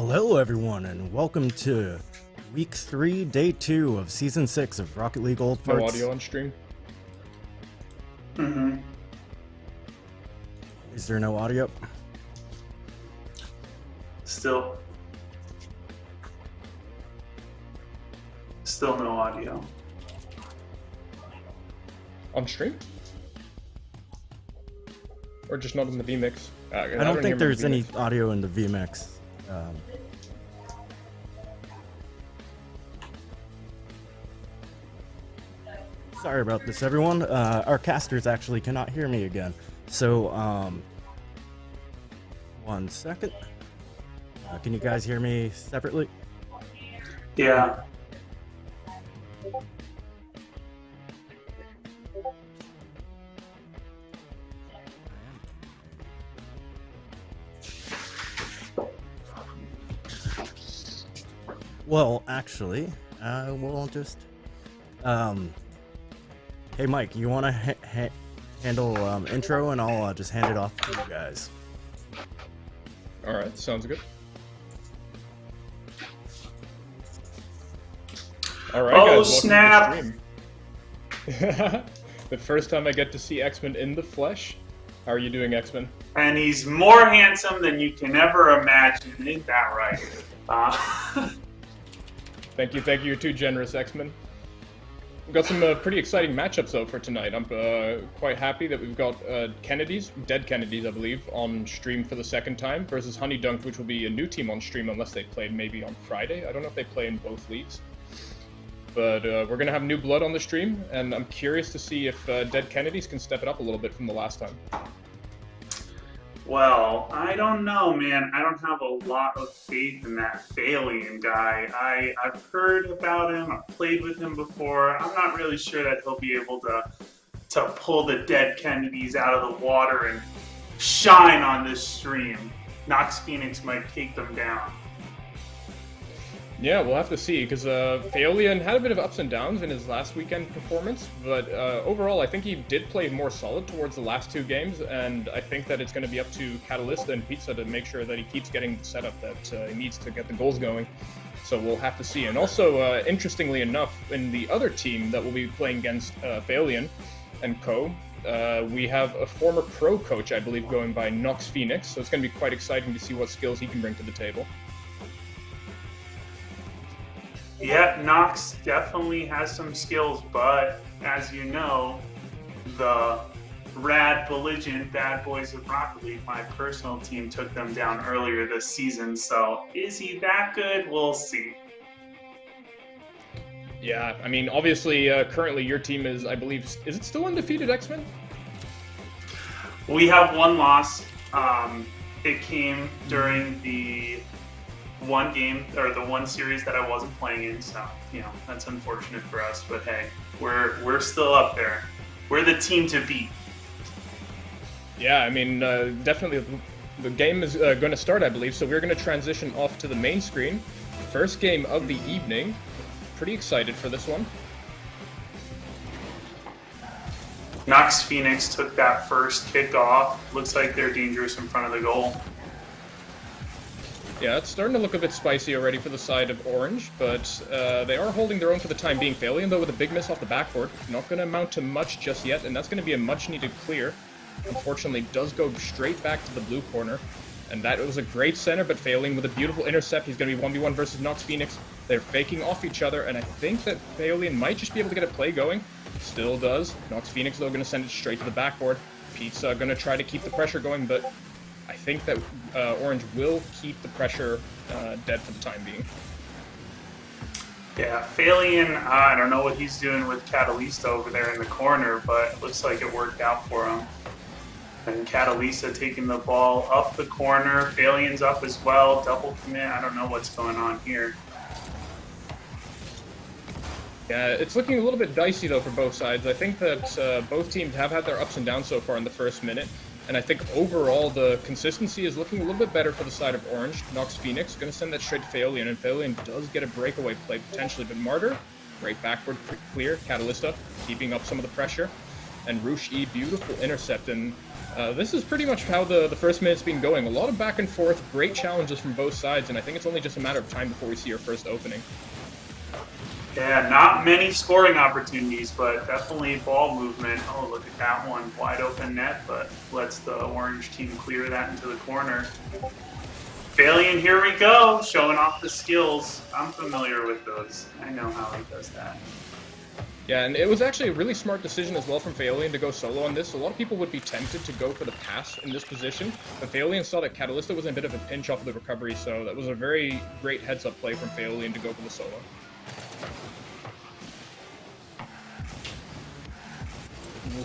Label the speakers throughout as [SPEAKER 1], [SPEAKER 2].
[SPEAKER 1] Hello, everyone, and welcome to Week 3, Day 2 of Season 6 of Rocket League Old Farts.
[SPEAKER 2] No audio on stream?
[SPEAKER 1] Is there no audio?
[SPEAKER 3] Still no audio.
[SPEAKER 2] On stream? Or just not in the vMix?
[SPEAKER 1] I don't think there's any audio in the vMix. Sorry about this, everyone. Our casters actually cannot hear me again. So, 1 second. Can you guys hear me separately?
[SPEAKER 3] Yeah.
[SPEAKER 1] Well, actually, we'll just... Hey, Mike, you want to handle intro, and I'll just hand it off to you guys.
[SPEAKER 2] Alright, sounds good. Alright,
[SPEAKER 3] Oh,
[SPEAKER 2] guys,
[SPEAKER 3] snap!
[SPEAKER 2] welcome to the stream. The first time I get to see X-Men in the flesh. How are you doing, X-Men?
[SPEAKER 3] And he's more handsome than you can ever imagine. Ain't that right?
[SPEAKER 2] Thank you, you're too generous, X-Men. We've got some pretty exciting matchups, though, for tonight. I'm quite happy that we've got Dead Kennedys, I believe, on stream for the second time, versus Honey Dunked, which will be a new team on stream unless they played maybe on Friday. I don't know if they play in both leagues. But we're going to have new blood on the stream, and I'm curious to see if Dead Kennedys can step it up a little bit from the last time.
[SPEAKER 3] Well, I don't know, man. I don't have a lot of faith in that Phalian guy. I've heard about him. I've played with him before. I'm not really sure that he'll be able to pull the Dead Kennedys out of the water and shine on this stream. Nox Phoenix might take them down.
[SPEAKER 2] Yeah, we'll have to see, because Phalian had a bit of ups and downs in his last weekend performance, but overall I think he did play more solid towards the last two games, and I think that it's going to be up to Catalysta and Pizza to make sure that he keeps getting the setup that he needs to get the goals going. So we'll have to see. And also, interestingly enough, in the other team that will be playing against Phalian and co, we have a former pro coach, I believe, going by Nox Phoenix, so it's going to be quite exciting to see what skills he can bring to the table.
[SPEAKER 3] Yeah, Nox definitely has some skills, but as you know, the rad, belligerent bad boys of Rocket League, my personal team, took them down earlier this season. So is he that good? We'll see.
[SPEAKER 2] Yeah, I mean, obviously, currently your team is, I believe, is it still undefeated, X-Men?
[SPEAKER 3] We have one loss. It came during the one game, or the one series that I wasn't playing in, so, you know, that's unfortunate for us, but hey, we're still up there. We're the team to beat.
[SPEAKER 2] Yeah, I mean, definitely the game is going to start, I believe, so we're going to transition off to the main screen. First game of the evening. Pretty excited for this one.
[SPEAKER 3] Nox Phoenix took that first kick off. Looks like they're dangerous in front of the goal.
[SPEAKER 2] Yeah, it's starting to look a bit spicy already for the side of Orange, but they are holding their own for the time being. Phalian, though, with a big miss off the backboard. Not going to amount to much just yet, and that's going to be a much-needed clear. Unfortunately, does go straight back to the blue corner, and that was a great center, but Phalian with a beautiful intercept. He's going to be 1v1 versus Nox Phoenix. They're faking off each other, and I think that Phalian might just be able to get a play going. Still does. Nox Phoenix, though, going to send it straight to the backboard. Pizza going to try to keep the pressure going, but I think that Orange will keep the pressure dead for the time being.
[SPEAKER 3] Yeah, Phalian, I don't know what he's doing with Catalysta over there in the corner, but it looks like it worked out for him. And Catalysta taking the ball up the corner. Phalian's up as well. Double commit. I don't know what's going on here.
[SPEAKER 2] Yeah, it's looking a little bit dicey, though, for both sides. I think that both teams have had their ups and downs so far in the first minute. And I think overall the consistency is looking a little bit better for the side of Orange. Nox Phoenix going to send that straight to Phalian, and Phalian does get a breakaway play potentially, but Martyr, great backward clear. Catalysta keeping up some of the pressure. and Roosh E, beautiful intercept, and this is pretty much how the first minute's been going. A lot of back and forth, great challenges from both sides, and I think it's only just a matter of time before we see our first opening.
[SPEAKER 3] Yeah, not many scoring opportunities, but definitely ball movement. Oh, look at that one. Wide open net, but lets the orange team clear that into the corner. Phalion, here we go, showing off the skills. I'm familiar with those. I know how he does that.
[SPEAKER 2] Yeah, and it was actually a really smart decision as well from Phalion to go solo on this. A lot of people would be tempted to go for the pass in this position, but Phalion saw that Catalysta was in a bit of a pinch off of the recovery, so that was a very great heads-up play from Phalion to go for the solo.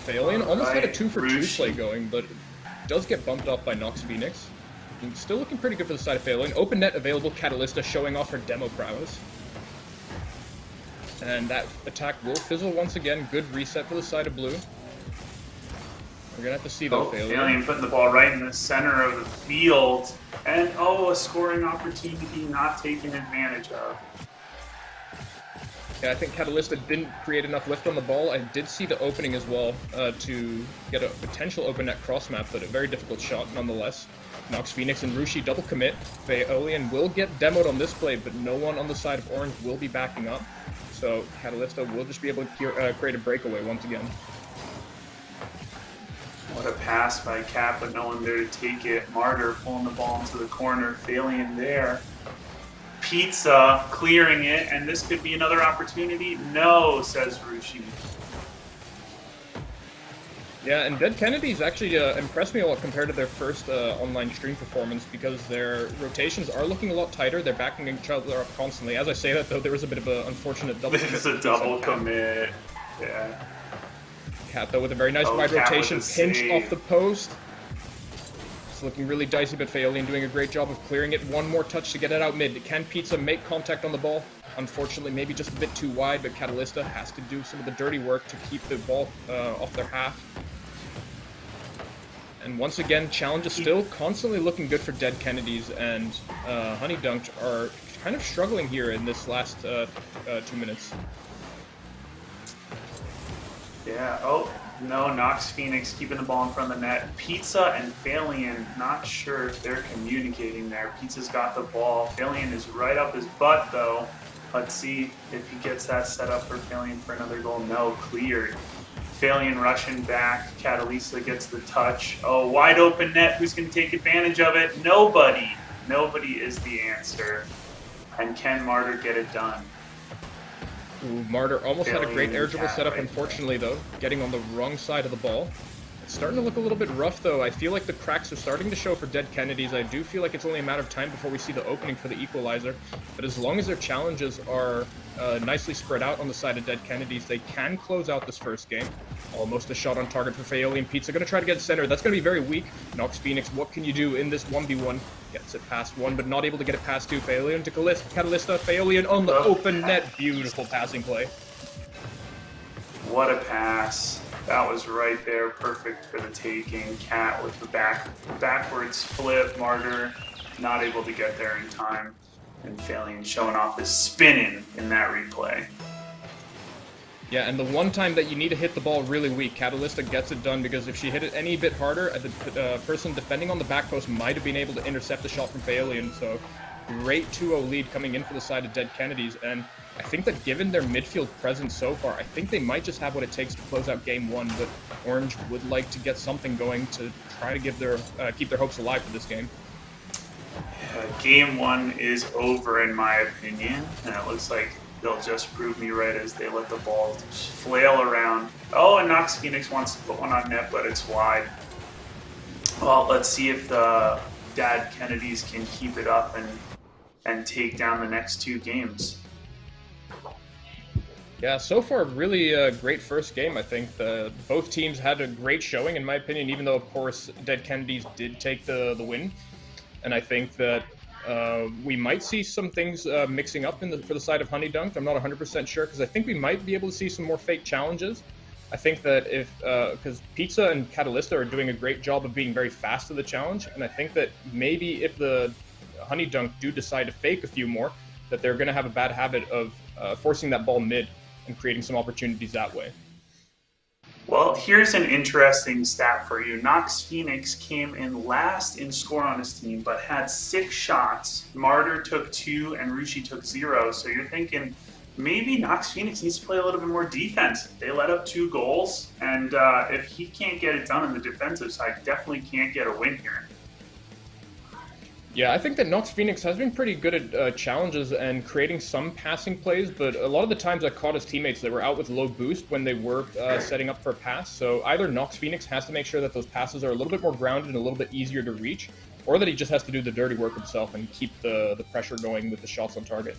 [SPEAKER 2] Phalion almost had a 2-for-2 play going, but does get bumped off by Nox Phoenix. Still looking pretty good for the side of Phalion. Open net available, Catalysta showing off her demo prowess. And that attack will fizzle once again. Good reset for the side of blue. We're gonna have to see though, Phalion.
[SPEAKER 3] Phalion putting the ball right in the center of the field. And a scoring opportunity not taken advantage of.
[SPEAKER 2] Yeah, I think Catalysta didn't create enough lift on the ball. I did see the opening as well to get a potential open net cross map, but a very difficult shot nonetheless. Nox Phoenix and Roosh double commit. Phalion will get demoed on this play, but no one on the side of orange will be backing up. So Catalysta will just be able to create a breakaway once again.
[SPEAKER 3] What a pass by Cap, but no one there to take it. Martyr pulling the ball into the corner. Phalion there. Pizza clearing it, and this could be another opportunity. No, says Roosh.
[SPEAKER 2] Yeah, and Dead Kennedys actually impressed me a lot compared to their first online stream performance because their rotations are looking a lot tighter. They're backing each other up constantly. As I say that, though, there was a bit of an unfortunate double commit.
[SPEAKER 3] There's a double commit. Yeah.
[SPEAKER 2] Cat, though, with a very nice wide rotation. Pinch off the post. It's looking really dicey, but Phalion doing a great job of clearing it. One more touch to get it out mid. Can Pizza make contact on the ball? Unfortunately, maybe just a bit too wide, but Catalysta has to do some of the dirty work to keep the ball off their half. And once again, challenges still constantly looking good for Dead Kennedys, and Honey Dunked are kind of struggling here in this last 2 minutes.
[SPEAKER 3] Yeah, no, Nox Phoenix keeping the ball in front of the net. Pizza and Phalion, not sure if they're communicating there. Pizza's got the ball. Phalion is right up his butt, though. Let's see if he gets that set up for Phalion for another goal. No, cleared. Phalion rushing back. Catalysta gets the touch. Oh, wide open net. Who's going to take advantage of it? Nobody. Nobody is the answer. And can Martyr get it done?
[SPEAKER 2] Ooh, Martyr almost had a great air dribble setup, unfortunately, though, getting on the wrong side of the ball. It's starting to look a little bit rough, though. I feel like the cracks are starting to show for Dead Kennedys. I do feel like it's only a matter of time before we see the opening for the equalizer. But as long as their challenges are nicely spread out on the side of Dead Kennedys, they can close out this first game. Almost a shot on target for Phalion. Pizza going to try to get center. That's going to be very weak. Nox Phoenix, what can you do in this 1v1? Gets it past one, but not able to get it past two. Phalion to Catalysta. Phalion on the open net. Beautiful passing play.
[SPEAKER 3] What a pass. That was right there. Perfect for the taking. Cat with the backwards flip. Martyr not able to get there in time. And Phalion showing off his spinning in that replay.
[SPEAKER 2] Yeah, and the one time that you need to hit the ball really weak, Catalysta gets it done, because if she hit it any bit harder, the person defending on the back post might have been able to intercept the shot from Phalion. So great 2-0 lead coming in for the side of Dead Kennedys, and I think that given their midfield presence so far, I think they might just have what it takes to close out Game 1, but Orange would like to get something going to try to give their keep their hopes alive for this game.
[SPEAKER 3] Game 1 is over in my opinion, and it looks like they'll just prove me right as they let the ball flail around. Oh, and Nox Phoenix wants to put one on net, but it's wide. Well, let's see if the Dead Kennedys can keep it up and take down the next 2 games.
[SPEAKER 2] Yeah, so far, really a great first game, I think. Both teams had a great showing, in my opinion, even though, of course, Dead Kennedys did take the win. And I think that we might see some things mixing up for the side of Honey Dunked. I'm not 100% sure, because I think we might be able to see some more fake challenges. I think that because Pizza and Catalysta are doing a great job of being very fast to the challenge, and I think that maybe if the Honey Dunked do decide to fake a few more, that they're going to have a bad habit of forcing that ball mid and creating some opportunities that way.
[SPEAKER 3] Well, here's an interesting stat for you. Nox Phoenix came in last in score on his team, but had 6 shots. Martyr took 2, and Rushi took 0. So you're thinking maybe Nox Phoenix needs to play a little bit more defense. They let up 2 goals, and if he can't get it done on the defensive side, definitely can't get a win here.
[SPEAKER 2] Yeah, I think that Nox Phoenix has been pretty good at challenges and creating some passing plays, but a lot of the times I caught his teammates that were out with low boost when they were setting up for a pass. So either Nox Phoenix has to make sure that those passes are a little bit more grounded and a little bit easier to reach, or that he just has to do the dirty work himself and keep the pressure going with the shots on target.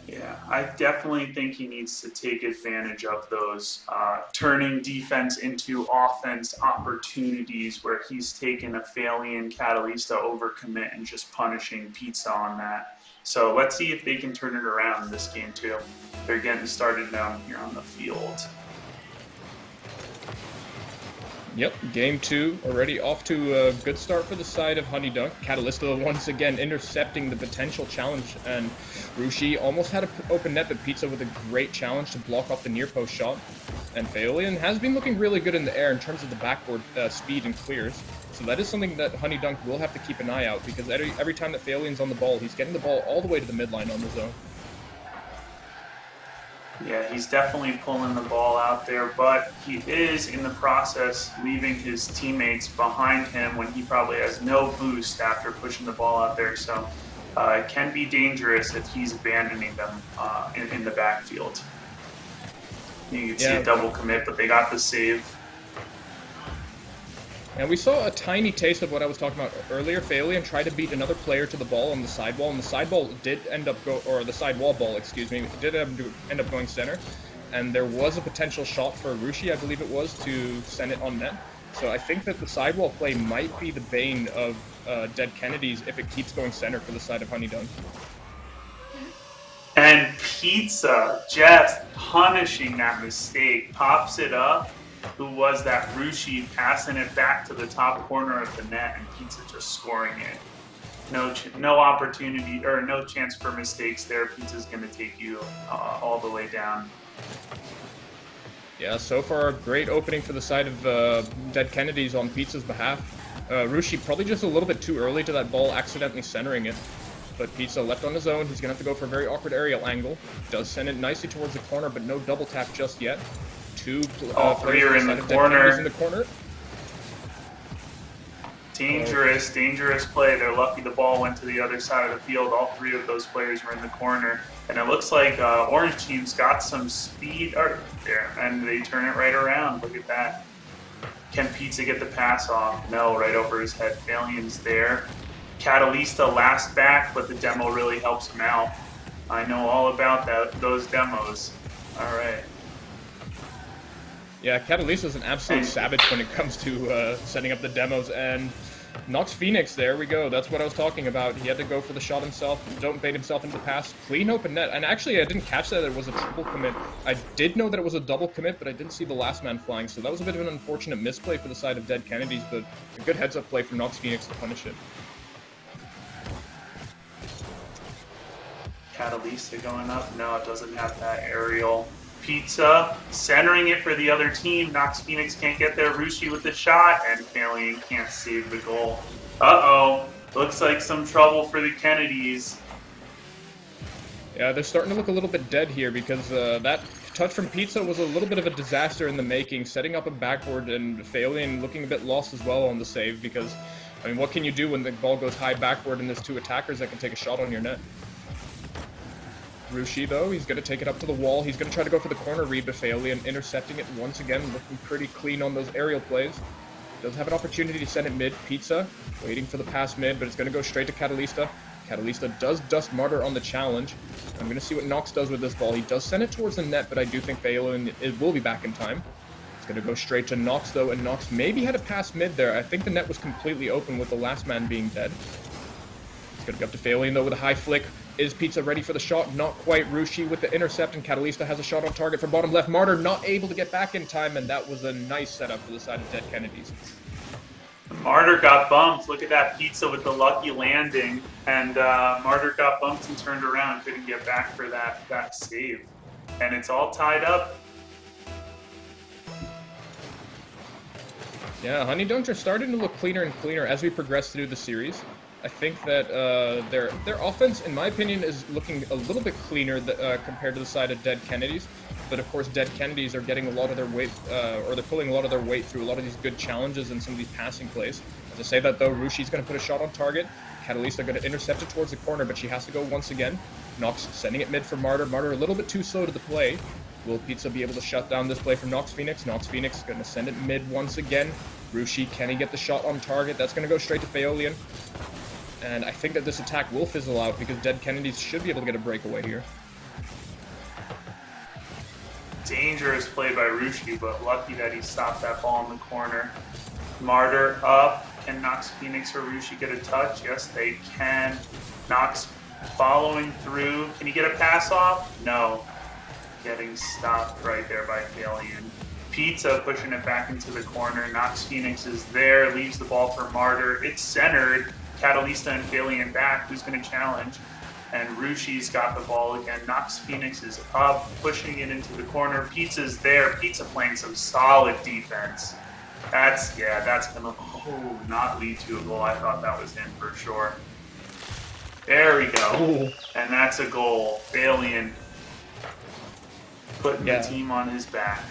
[SPEAKER 3] Yeah, I definitely think he needs to take advantage of those turning defense into offense opportunities where he's taken a Phalian Catalista overcommit and just punishing Pizza on that. So let's see if they can turn it around in this game too. They're getting started down here on the field.
[SPEAKER 2] Yep, game 2 already off to a good start for the side of Honeydunk. Catalista once again intercepting the potential challenge, and Rushi almost had an open net, but Pizza with a great challenge to block off the near post shot. And Phalian has been looking really good in the air in terms of the backboard speed and clears. So that is something that Honeydunk will have to keep an eye out, because every time that Phalian's on the ball, he's getting the ball all the way to the midline on the zone.
[SPEAKER 3] Yeah, he's definitely pulling the ball out there, but he is in the process leaving his teammates behind him when he probably has no boost after pushing the ball out there. So it can be dangerous if he's abandoning them in the backfield. You can see a double commit, but they got the save.
[SPEAKER 2] And we saw a tiny taste of what I was talking about earlier. Phalian tried to beat another player to the ball on the sidewall, and the sidewall did end up the sidewall ball, excuse me, did end up going center. And there was a potential shot for Rushi, I believe it was, to send it on net. So I think that the sidewall play might be the bane of Dead Kennedys if it keeps going center for the side of Honeydunk.
[SPEAKER 3] And Pizza just punishing that mistake, pops it up. Who was that? Rushi passing it back to the top corner of the net, and Pizza just scoring it. No opportunity or no chance for mistakes there. Pizza's going to take you all the way down.
[SPEAKER 2] Yeah, so far a great opening for the side of Dead Kennedys on Pizza's behalf. Rushi probably just a little bit too early to that ball, accidentally centering it. But Pizza left on his own. He's going to have to go for a very awkward aerial angle. Does send it nicely towards the corner, but no double tap just yet.
[SPEAKER 3] All 3 are in the corner.
[SPEAKER 2] Dangerous
[SPEAKER 3] play. They're lucky the ball went to the other side of the field. All 3 of those players were in the corner. And it looks like Orange Team's got some speed there, and they turn it right around. Look at that. Can Pizza get the pass off? No, right over his head. Phalian's there. Catalista last back, but the demo really helps him out. I know all about those demos. All right.
[SPEAKER 2] Yeah, Catalista's an absolute savage when it comes to setting up the demos, and Nox Phoenix, there we go. That's what I was talking about. He had to go for the shot himself, don't bait himself into the pass. Clean open net, and actually I didn't catch that it was a triple commit. I did know that it was a double commit, but I didn't see the last man flying, so that was a bit of an unfortunate misplay for the side of Dead Kennedys, but a good heads-up play from Nox Phoenix to punish it.
[SPEAKER 3] Catalista going up. No, it doesn't have that aerial. Pizza centering it for the other team. Nox Phoenix can't get there. Rushi with the shot, and Phalian can't save the goal. Uh-oh. Looks like some trouble for the Kennedys.
[SPEAKER 2] Yeah, they're starting to look a little bit dead here because that touch from Pizza was a little bit of a disaster in the making, setting up a backboard, and Phalian looking a bit lost as well on the save because, I mean, what can you do when the ball goes high backboard and there's 2 attackers that can take a shot on your net? Rushi, though, he's going to take it up to the wall. He's going to try to go for the corner read, but Phalian intercepting it once again, looking pretty clean on those aerial plays. Does have an opportunity to send it mid. Pizza waiting for the pass mid, but it's going to go straight to Catalista. Catalista does dust Martyr on the challenge. I'm going to see what Nox does with this ball. He does send it towards the net, but I do think Phalian will be back in time. It's going to go straight to Nox, though, and Nox maybe had a pass mid there. I think the net was completely open with the last man being dead. It's going to go up to Phalian, though, with a high flick. Is Pizza ready for the shot? Not quite. Rushi with the intercept, and Catalista has a shot on target from bottom left. Martyr not able to get back in time, and that was a nice setup for the side of Dead Kennedys.
[SPEAKER 3] Martyr got bumped. Look at that Pizza with the lucky landing. And Martyr got bumped and turned around. Couldn't get back for that save. And it's all tied up.
[SPEAKER 2] Yeah, Honey Dunks are starting to look cleaner and cleaner as we progress through the series. I think that their offense, in my opinion, is looking a little bit cleaner compared to the side of Dead Kennedys. But of course, Dead Kennedys are getting a lot of their weight, or they're pulling a lot of their weight through a lot of these good challenges and some of these passing plays. As I say that though, Rushi's going to put a shot on target. Catalyst are going to intercept it towards the corner, but she has to go once again. Nox sending it mid for Martyr. Martyr a little bit too slow to the play. Will Pizza be able to shut down this play from Nox Phoenix? Nox Phoenix going to send it mid once again. Rushi, can he get the shot on target? That's going to go straight to Phaolian. And I think that this attack will fizzle out because Dead Kennedys should be able to get a breakaway here.
[SPEAKER 3] Dangerous play by Rushi, but lucky that he stopped that ball in the corner. Martyr up. Can Nox Phoenix or Rushi get a touch? Yes, they can. Nox following through. Can he get a pass off? No. Getting stopped right there by Phaolian. Pizza pushing it back into the corner. Nox Phoenix is there, leaves the ball for Martyr. It's centered. Catalista and Phaolian back. Who's going to challenge? And Rushi's got the ball again. Nox Phoenix is up, pushing it into the corner. Pizza's there. Pizza playing some solid defense. That's gonna not lead to a goal. I thought that was in for sure. There we go.
[SPEAKER 2] Ooh.
[SPEAKER 3] And that's a goal. Phaolian putting the team on his back.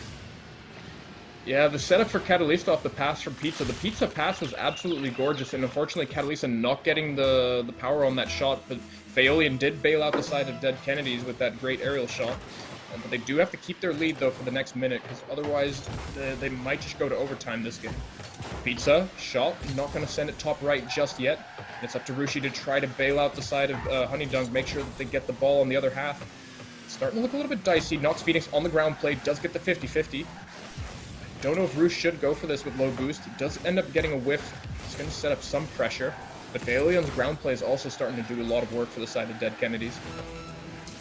[SPEAKER 2] Yeah, the setup for Catalista off the pass from Pizza. The Pizza pass was absolutely gorgeous, and unfortunately Catalista not getting the power on that shot, but Phaolian did bail out the side of Dead Kennedys with that great aerial shot. But they do have to keep their lead, though, for the next minute, because otherwise they might just go to overtime this game. Pizza, shot, not going to send it top right just yet. It's up to Rushi to try to bail out the side of Honey Dunk, make sure that they get the ball on the other half. It's starting to look a little bit dicey. Nox Phoenix on the ground play does get the 50-50. Don't know if Rush should go for this with low boost. He does end up getting a whiff. It's going to set up some pressure. But Phaolion's ground play is also starting to do a lot of work for the side of Dead Kennedys.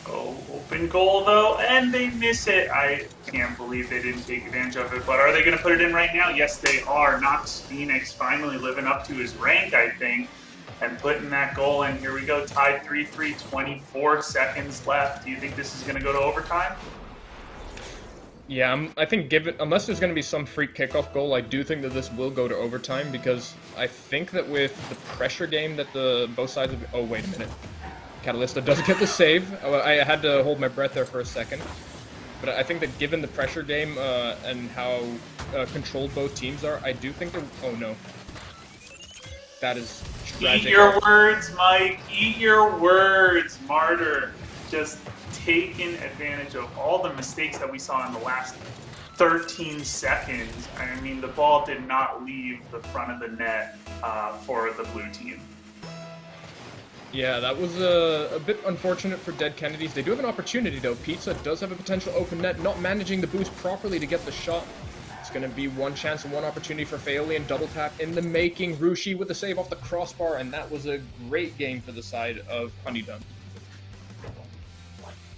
[SPEAKER 3] Oh, open goal though, and they miss it. I can't believe they didn't take advantage of it, but are they going to put it in right now? Yes, they are. Nox Phoenix finally living up to his rank, I think, and putting that goal in. Here we go, tied 3-3, 24 seconds left. Do you think this is going to go to overtime?
[SPEAKER 2] Yeah, I think unless there's going to be some freak kickoff goal, I do think that this will go to overtime, because I think that with the pressure game that both sides of... Oh, wait a minute. Catalista does get the save. I had to hold my breath there for a second. But I think that given the pressure game and how controlled both teams are, I do think that... Oh, no. That is tragic.
[SPEAKER 3] Eat your words, Mike. Eat your words, Martyr. Just taking advantage of all the mistakes that we saw in the last 13 seconds. I mean, the ball did not leave the front of the net for the blue team.
[SPEAKER 2] Yeah, that was a bit unfortunate for Dead Kennedys. They do have an opportunity, though. Pizza does have a potential open net, not managing the boost properly to get the shot. It's going to be one chance and one opportunity for Phaolian. Double tap in the making. Rushi with the save off the crossbar, and that was a great game for the side of Honey Dunk.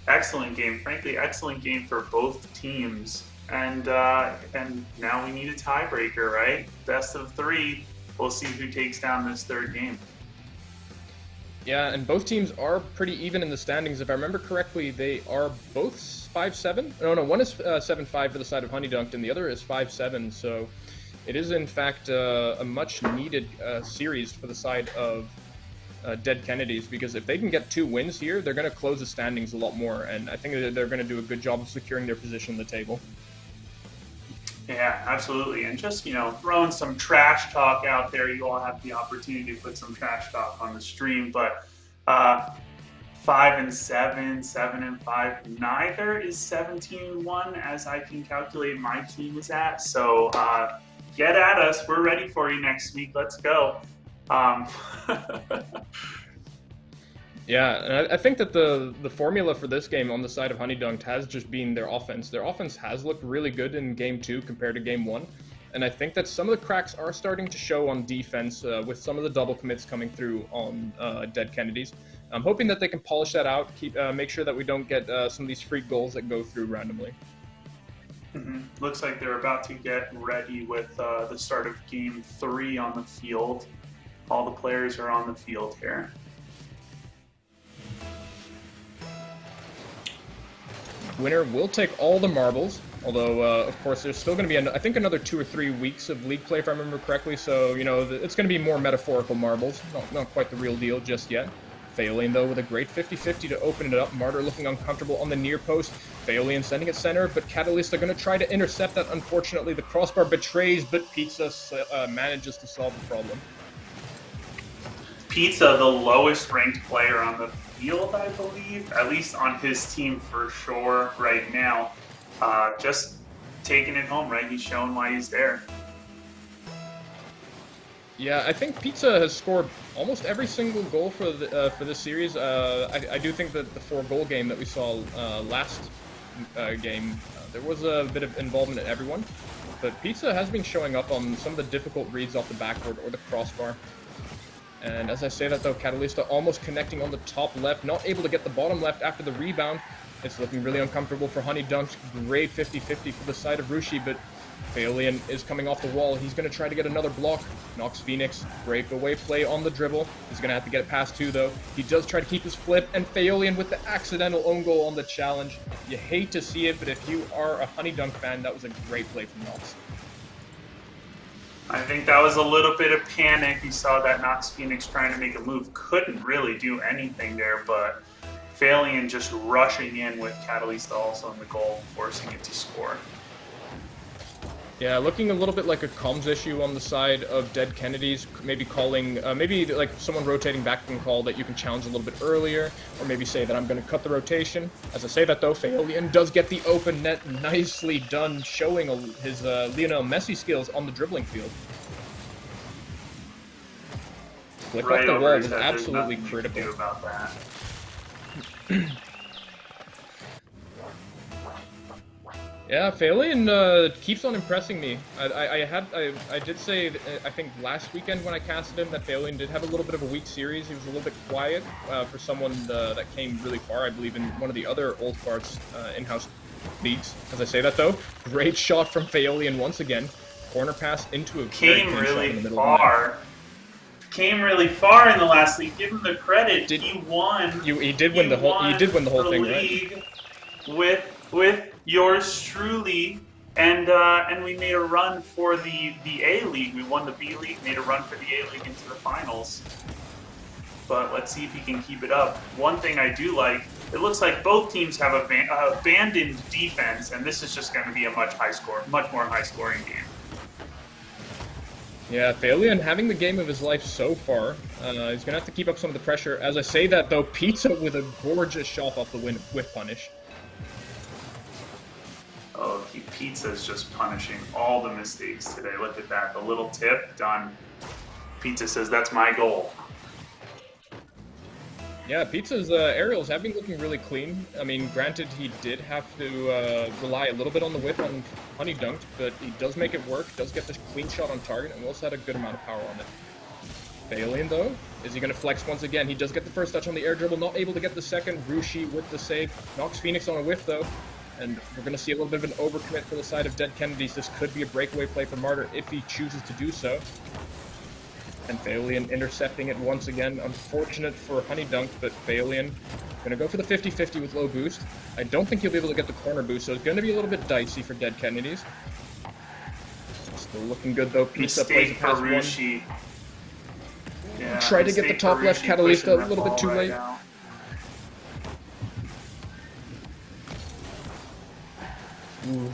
[SPEAKER 3] Excellent game. Frankly, excellent game for both teams. And now we need a tiebreaker, right? Best of 3. We'll see who takes down this third game.
[SPEAKER 2] Yeah, and both teams are pretty even in the standings. If I remember correctly, they are both 5-7. No, one is 7-5 for the side of Honey Dunk, and the other is 5-7. So it is, in fact, a much-needed series for the side of Dead Kennedys, because if they can get 2 wins here, they're going to close the standings a lot more, and I think that they're going to do a good job of securing their position on the table.
[SPEAKER 3] Yeah, absolutely. And just, throwing some trash talk out there. You all have the opportunity to put some trash talk on the stream, but 5-7, 7-5, neither is 17-1 as I can calculate my team is at. So get at us. We're ready for you next week. Let's go.
[SPEAKER 2] Yeah, and I think that the formula for this game on the side of Honey Dunk has just been their offense. Their offense has looked really good in Game 2 compared to Game 1, and I think that some of the cracks are starting to show on defense with some of the double commits coming through on Dead Kennedys. I'm hoping that they can polish that out, make sure that we don't get some of these freak goals that go through randomly.
[SPEAKER 3] Mm-hmm. Looks like they're about to get ready with the start of Game 3 on the field. All the players are on the field here.
[SPEAKER 2] Winner will take all the marbles. Although, of course, there's still going to be, I think, another 2 or 3 weeks of league play, if I remember correctly. So, you know, it's going to be more metaphorical marbles. Not quite the real deal just yet. Faolian, though, with a great 50-50 to open it up. Martyr looking uncomfortable on the near post. Faolian sending it center, but Catalysta going to try to intercept that. Unfortunately, the crossbar betrays, but Pizza manages to solve the problem.
[SPEAKER 3] Pizza, the lowest ranked player on the field, I believe, at least on his team for sure right now. Just taking it home, right? He's showing why he's there.
[SPEAKER 2] Yeah, I think Pizza has scored almost every single goal for this series. I do think that the 4-goal game that we saw last game, there was a bit of involvement in everyone. But Pizza has been showing up on some of the difficult reads off the backboard or the crossbar. And as I say that though, Catalysta almost connecting on the top left, not able to get the bottom left after the rebound. It's looking really uncomfortable for Honey Dunk. Great 50-50 for the side of Rushi, but Faolian is coming off the wall. He's going to try to get another block. Nox Phoenix, breakaway play on the dribble. He's going to have to get it past 2, though. He does try to keep his flip, and Faolian with the accidental own goal on the challenge. You hate to see it, but if you are a Honey Dunk fan, that was a great play from Nox.
[SPEAKER 3] I think that was a little bit of panic. You saw that Nox Phoenix trying to make a move. Couldn't really do anything there, but Faolian just rushing in with Catalysta also in the goal, forcing it to score.
[SPEAKER 2] Yeah, looking a little bit like a comms issue on the side of Dead Kennedys, maybe calling, maybe like someone rotating back can call that you can challenge a little bit earlier, or maybe say that I'm going to cut the rotation. As I say that though, Faolian does get the open net, nicely done, showing his Lionel Messi skills on the dribbling field. Flick off the wall was absolutely critical.
[SPEAKER 3] Do about that.
[SPEAKER 2] Yeah, Faolian keeps on impressing me. I did say, I think last weekend when I casted him, that Faolian did have a little bit of a weak series. He was a little bit quiet for someone that came really far, I believe, in one of the other Old Farts in-house leagues. As I say that, though, great shot from Faolian once again. Corner pass into a
[SPEAKER 3] came really far. Came really far in the last league. Give him the credit. He won.
[SPEAKER 2] He did win the whole thing,
[SPEAKER 3] right? With yours truly, and we made a run for the A League. We won the B League, made a run for the A League into the finals. But let's see if he can keep it up. One thing I do like, it looks like both teams have abandoned defense, and this is just going to be a much more high-scoring game.
[SPEAKER 2] Yeah, Faolian having the game of his life so far. He's going to have to keep up some of the pressure. As I say that, though, Pizza with a gorgeous shot off the whiff punish.
[SPEAKER 3] Oh, Pizza's just punishing all the mistakes today. Look at that. The little tip, done. Pizza says, that's my goal.
[SPEAKER 2] Yeah, Pizza's aerials have been looking really clean. I mean, granted, he did have to rely a little bit on the whip on Honey Dunked, but he does make it work, does get this clean shot on target, and also had a good amount of power on it. Faolian, though, is he going to flex once again? He does get the first touch on the air dribble, not able to get the second. Rushi with the save. Nox Phoenix on a whiff, though. And we're going to see a little bit of an overcommit for the side of Dead Kennedys. This could be a breakaway play for Martyr if he chooses to do so. And Faolian intercepting it once again. Unfortunate for Honey Dunk, but Faolian going to go for the 50-50 with low boost. I don't think he'll be able to get the corner boost, so it's going to be a little bit dicey for Dead Kennedys. Still looking good, though. Pizza plays it past one.
[SPEAKER 3] Yeah,
[SPEAKER 2] tried to get the top left Catalysta a little bit too late.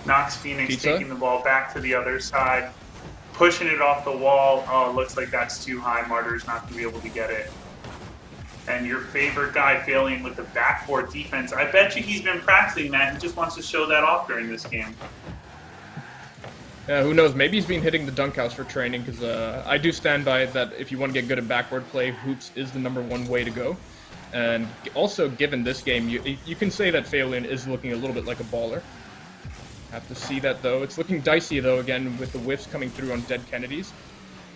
[SPEAKER 3] Nox Phoenix taking the ball back to the other side, pushing it off the wall. Oh, it looks like that's too high. Martyr's not going to be able to get it. And your favorite guy, Faolian, with the backboard defense. I bet you he's been practicing that and just wants to show that off during this game.
[SPEAKER 2] Yeah, who knows? Maybe he's been hitting the dunk house for training, because I do stand by it that if you want to get good at backboard play, hoops is the #1 way to go. And also, given this game, you can say that Faolian is looking a little bit like a baller. Have to see that, though. It's looking dicey, though, again, with the whiffs coming through on Dead Kennedys.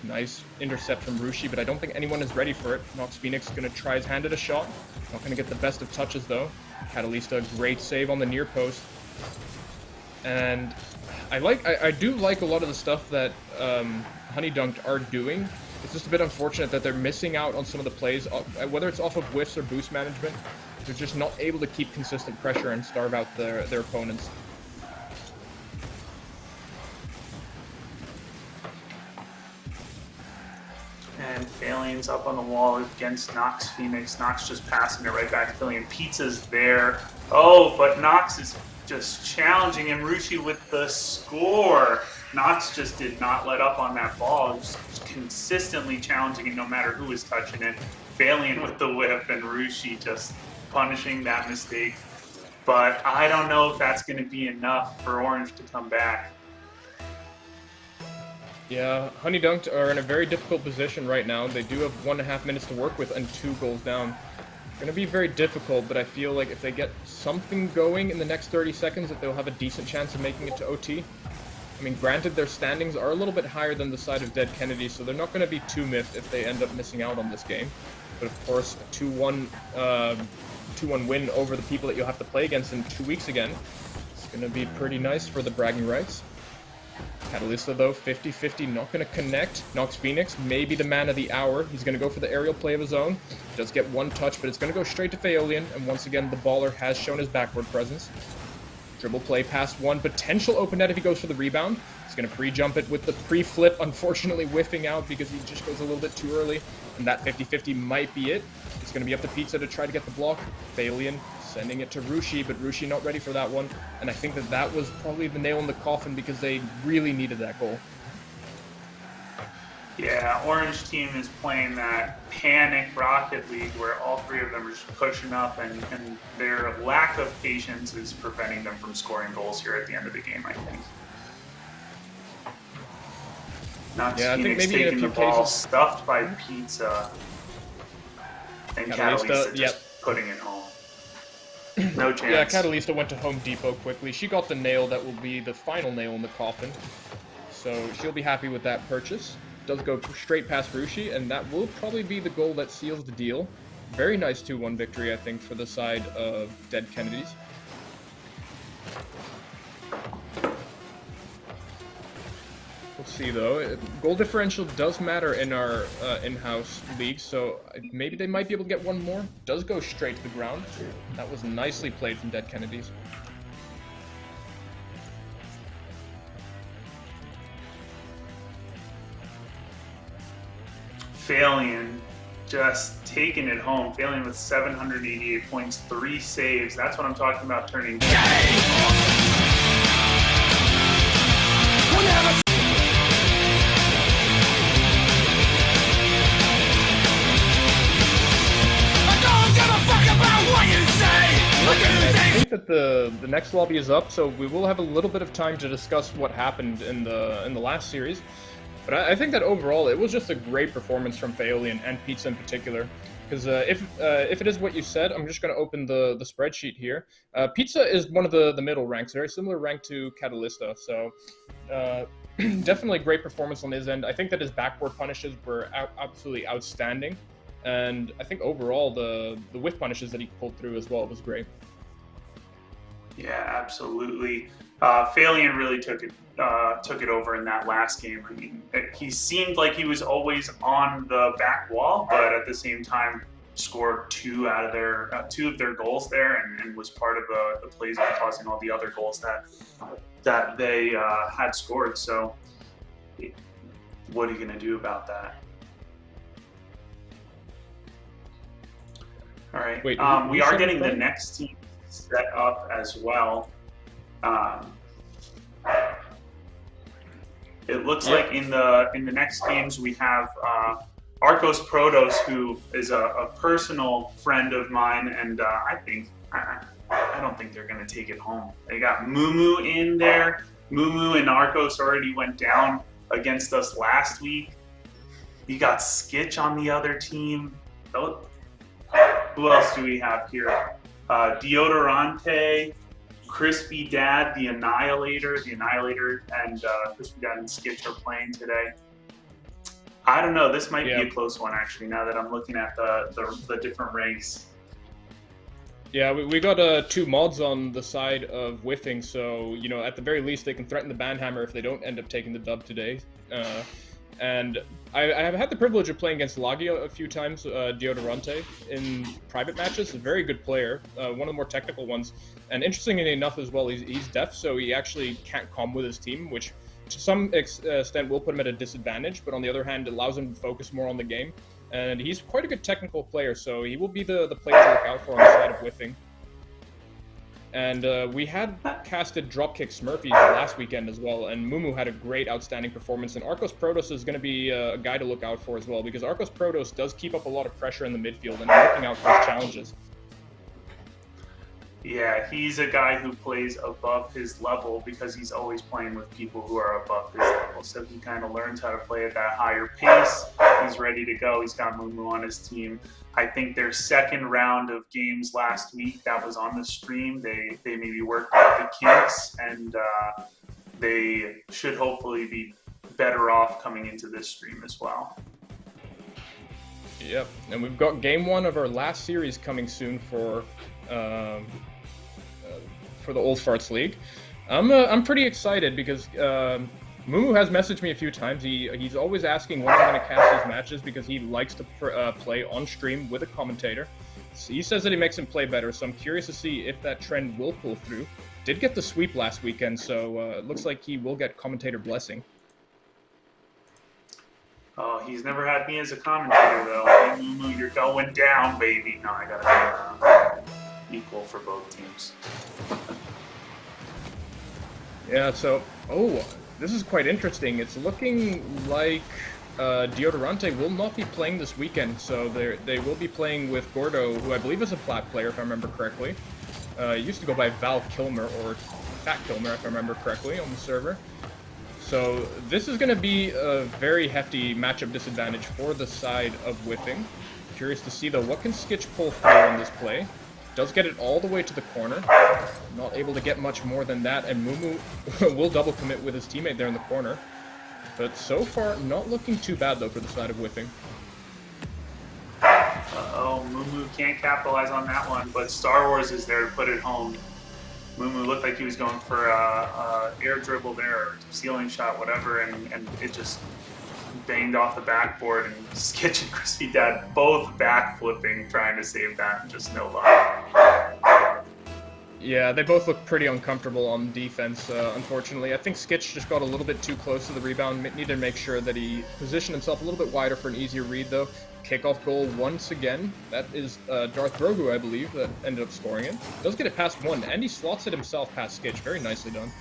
[SPEAKER 2] Nice intercept from Rushi, but I don't think anyone is ready for it. Nox Phoenix going to try his hand at a shot. Not going to get the best of touches, though. Catalysta, great save on the near post. And I do like a lot of the stuff that Honey Dunked are doing. It's just a bit unfortunate that they're missing out on some of the plays, whether it's off of whiffs or boost management. They're just not able to keep consistent pressure and starve out their opponents.
[SPEAKER 3] and Phalian's up on the wall against Nox Phoenix. Nox just passing it right back to Phalian. Pizza's there. Oh, but Nox is just challenging him. Rushi with the score. Nox just did not let up on that ball. Just consistently challenging it no matter who was touching it. Phalian with the whip and Rushi just punishing that mistake. But I don't know if that's going to be enough for Orange to come back.
[SPEAKER 2] Yeah, Honey Dunked are in a very difficult position right now. They do have 1.5 minutes to work with and 2 goals down. It's going to be very difficult, but I feel like if they get something going in the next 30 seconds, that they'll have a decent chance of making it to OT. I mean, granted, their standings are a little bit higher than the side of Dead Kennedy, so they're not going to be too miffed if they end up missing out on this game. But of course, a 2-1 win over the people that you'll have to play against in 2 weeks again, it's going to be pretty nice for the bragging rights. Catalysta, though, 50-50, not going to connect. Nox Phoenix, maybe the man of the hour. He's going to go for the aerial play of his own. Does get 1 touch, but it's going to go straight to Phaolian, and once again, the baller has shown his backward presence. Dribble play past 1, potential open net if he goes for the rebound. He's going to pre-jump it with the pre-flip, unfortunately whiffing out because he just goes a little bit too early, and that 50-50 might be it. It's going to be up to Pizza to try to get the block. Phaolian sending it to Rushi, but Rushi not ready for that one. And I think that that was probably the nail in the coffin because they really needed that goal.
[SPEAKER 3] Yeah, Orange team is playing that panic Rocket League where all 3 of them are just pushing up, and their lack of patience is preventing them from scoring goals here at the end of the game, I think. Nox Phoenix taking the ball, stuffed by Pizza, and Catalysta just putting it home. No chance.
[SPEAKER 2] Yeah, Catalysta went to Home Depot quickly. She got the nail that will be the final nail in the coffin. So she'll be happy with that purchase. Does go straight past Rushi, and that will probably be the goal that seals the deal. Very nice 2-1 victory, I think, for the side of Dead Kennedys. We'll see, though. Goal differential does matter in our in-house league, so maybe they might be able to get 1 more. Does go straight to the ground. That was nicely played from Dead Kennedys.
[SPEAKER 3] Phalian just taking it home. Phalian with 788 points, 3 saves. That's what I'm talking about turning.
[SPEAKER 2] I think that the next lobby is up, so we will have a little bit of time to discuss what happened in the last series. But I think that overall, it was just a great performance from Phaolian and Pizza in particular. Because if it is what you said, I'm just going to open the spreadsheet here. Pizza is one of the middle ranks, very similar rank to Catalysta. So definitely great performance on his end. I think that his backboard punishes were absolutely outstanding. And I think overall, the whiff punishes that he pulled through as well was great.
[SPEAKER 3] Yeah, absolutely. Phaolian really took it over in that last game. I mean, he seemed like he was always on the back wall, but at the same time scored 2 of their goals there, and was part of the plays of causing all the other goals that they had scored. So, what are you going to do about that? All right.
[SPEAKER 2] Wait,
[SPEAKER 3] we are getting the next team set up as well. It looks like in the next games we have Arcos Protos, who is a personal friend of mine, and I don't think they're going to take it home. They got Mumu in there. Mumu and Arcos already went down against us last week. You got Skitch on the other team. Who else do we have here? Deodorante, Crispy Dad, the Annihilator, and Crispy Dad and Skitch are playing today. I don't know. This might be a close one, actually, now that I'm looking at the different ranks.
[SPEAKER 2] Yeah, we got 2 mods on the side of whiffing, so, you know, at the very least, they can threaten the Banhammer if they don't end up taking the dub today. And I have had the privilege of playing against Lagio a few times, Deodorante, in private matches. A very good player, one of the more technical ones. And interestingly enough as well, he's deaf, so he actually can't comm with his team, which to some extent will put him at a disadvantage, but on the other hand, it allows him to focus more on the game. And he's quite a good technical player, so he will be the player to look out for on the side of whiffing. And we had casted Dropkick Smurfies last weekend as well, and Mumu had a great, outstanding performance. And Arcos Protoss is going to be a guy to look out for as well, because Arcos Protoss does keep up a lot of pressure in the midfield and looking out for his challenges.
[SPEAKER 3] Yeah, he's a guy who plays above his level because he's always playing with people who are above his level. So he kind of learns how to play at that higher pace. He's ready to go. He's got Mumu on his team. I think their second round of games last week that was on the stream, they maybe worked out the kinks, and they should hopefully be better off coming into this stream as well.
[SPEAKER 2] Yep, and we've got game 1 of our last series coming soon for the Old Farts League. I'm pretty excited because Mumu has messaged me a few times. He's always asking when I'm going to cast his matches because he likes to play on stream with a commentator. So he says that he makes him play better, so I'm curious to see if that trend will pull through. Did get the sweep last weekend, so it looks like he will get commentator blessing.
[SPEAKER 3] Oh, he's never had me as a commentator, though. Hey, Mumu, you're going down, baby. No, I gotta be equal for both teams.
[SPEAKER 2] Yeah, so, this is quite interesting. It's looking like Deodorante will not be playing this weekend, so they will be playing with Gordo, who I believe is a flat player, if I remember correctly. He used to go by Val Kilmer, or Fat Kilmer, if I remember correctly, on the server. So this is going to be a very hefty matchup disadvantage for the side of whiffing. Curious to see, though, what can Skitch pull through on this play? Does get it all the way to the corner. Not able to get much more than that, and Mumu will double commit with his teammate there in the corner. But so far, not looking too bad, though, for the side of whiffing.
[SPEAKER 3] Mumu can't capitalize on that one, but Star Wars is there to put it home. Mumu looked like he was going for a air dribble there, or ceiling shot, whatever, and it just banged off the backboard, and Skitch and Crispy Dad both backflipping, trying to save that, and just no luck.
[SPEAKER 2] Yeah, they both look pretty uncomfortable on defense, unfortunately. I think Skitch just got a little bit too close to the rebound, needed to make sure that he positioned himself a little bit wider for an easier read, though. Kickoff goal once again. That is Darth Grogu, I believe, that ended up scoring it. Does get it past one, and he slots it himself past Skitch. Very nicely done.